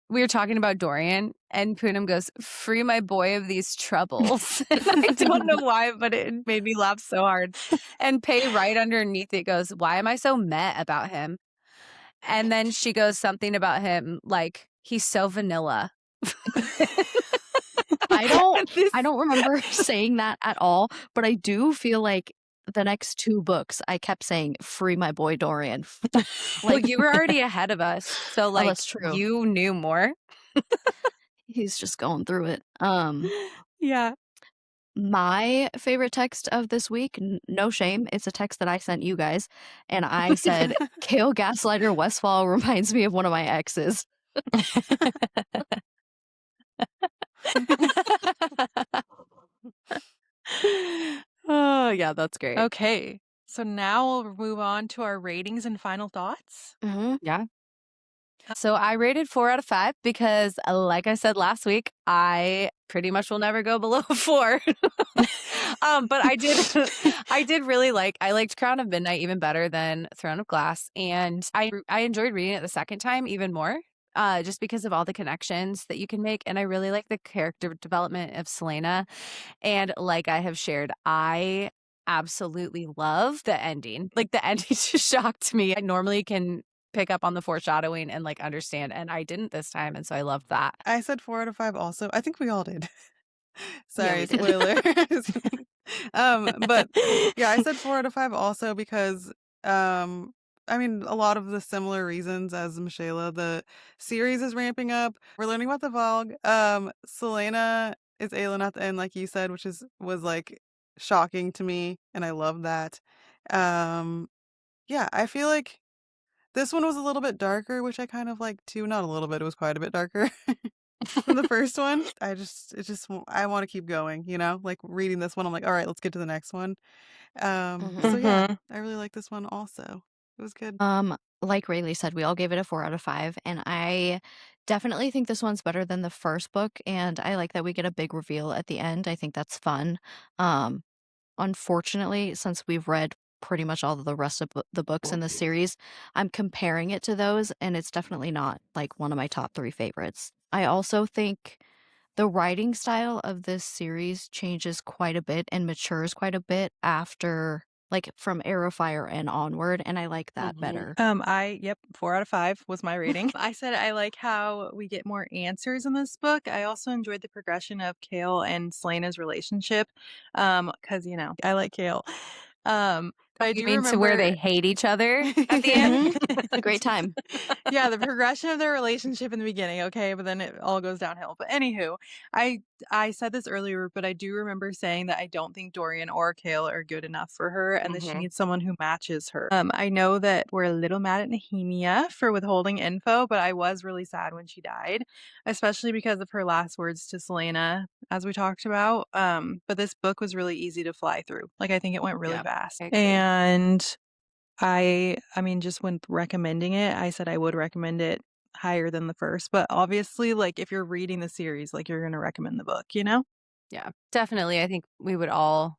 we were talking about Dorian, and Poonam goes, "Free my boy of these troubles." And I don't know why, but it made me laugh so hard. And Pay right underneath it goes, "Why am I so meh about him?" And then she goes something about him like, "He's so vanilla." I don't And this, I don't remember saying that at all, but I do feel like the next 2 books I kept saying free my boy Dorian. well, Like, you were already ahead of us, so oh, like that's true. you knew more. He's just going through it. Yeah. My favorite text of this week, no shame, it's a text that I sent you guys, and I said, "Kale Gaslighter Westfall reminds me of one of my exes." Oh, yeah, that's great. Okay. So now we'll move on to our ratings and final thoughts. Yeah. So I rated 4 out of 5 because, like I said last week, I pretty much will never go below 4. But I did really I liked Crown of Midnight even better than Throne of Glass, and I enjoyed reading it the second time even more. Just because of all the connections that you can make, and I really like the character development of Celaena. And like I have shared, I absolutely love the ending. Like the ending just shocked me. I normally can pick up on the foreshadowing and understand, and I didn't this time, and so I loved that. I said 4 out of 5 also. I think we all did. Yeah, we Sorry, did. spoilers. But yeah, I said 4 out of 5 also because I mean, a lot of the similar reasons as Michaela. The series is ramping up. We're learning about the Vogue. Celaena is Aelin at the end, like you said, which was like shocking to me, and I love that. Yeah, I feel like this one was a little bit darker, which I kind of like too. Not a little bit; it was quite a bit darker than the first one. I want to keep going. Like reading this one, I'm like, all right, let's get to the next one. So yeah, I really like this one also. It was good. Like Rayleigh said, we all gave it a 4 out of 5, and I definitely think this one's better than the first book, and I like that we get a big reveal at the end. I think that's fun. Unfortunately, since we've read pretty much all of the rest of the books in the series, I'm comparing it to those, and it's definitely not like one of my top 3 favorites. I also think the writing style of this series changes quite a bit and matures quite a bit after, like, from Heir of Fire and onward, and I like that better. 4 out of 5 was my rating. I said I like how we get more answers in this book. I also enjoyed the progression of Chaol and Celaena's relationship, because I like Chaol. But I You do mean to where they hate each other at the end? It's a great time. Yeah, the progression of their relationship in the beginning, okay, but then it all goes downhill. But anywho, I said this earlier, but I do remember saying that I don't think Dorian or Chaol are good enough for her, and that she needs someone who matches her. I know that we're a little mad at Nehemia for withholding info, but I was really sad when she died, especially because of her last words to Celaena, as we talked about. But this book was really easy to fly through. Like, I think it went really fast. I agree. And I mean, just when recommending it, I said I would recommend it higher than the first, but obviously, like, if you're reading the series, like, you're gonna recommend the book, you know? Yeah, definitely. I think we would all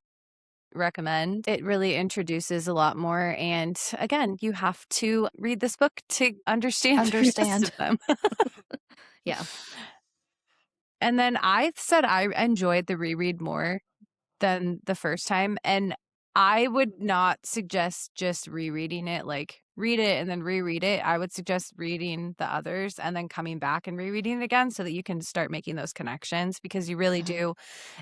recommend. It really introduces a lot more, and again, you have to read this book to understand the rest Understand. of them. Yeah. And then I said I enjoyed the reread more than the first time, and I would not suggest just rereading it, like read it and then reread it. I would suggest reading the others and then coming back and rereading it again so that you can start making those connections, because you really do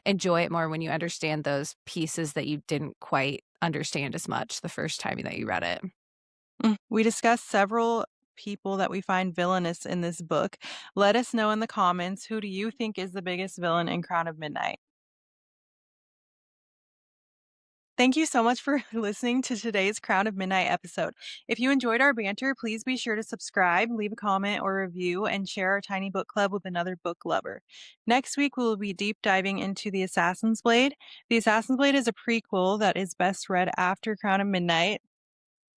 enjoy it more when you understand those pieces that you didn't quite understand as much the first time that you read it. We discussed several people that we find villainous in this book. Let us know in the comments, who do you think is the biggest villain in Crown of Midnight? Thank you so much for listening to today's Crown of Midnight episode. If you enjoyed our banter, please be sure to subscribe, leave a comment or review, and share our tiny book club with another book lover. Next week, we will be deep diving into The Assassin's Blade. The Assassin's Blade is a prequel that is best read after Crown of Midnight.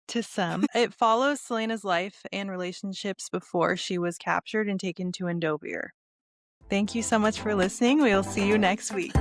To some, it follows Celaena's life and relationships before she was captured and taken to Endovir. Thank you so much for listening. We will see you next week.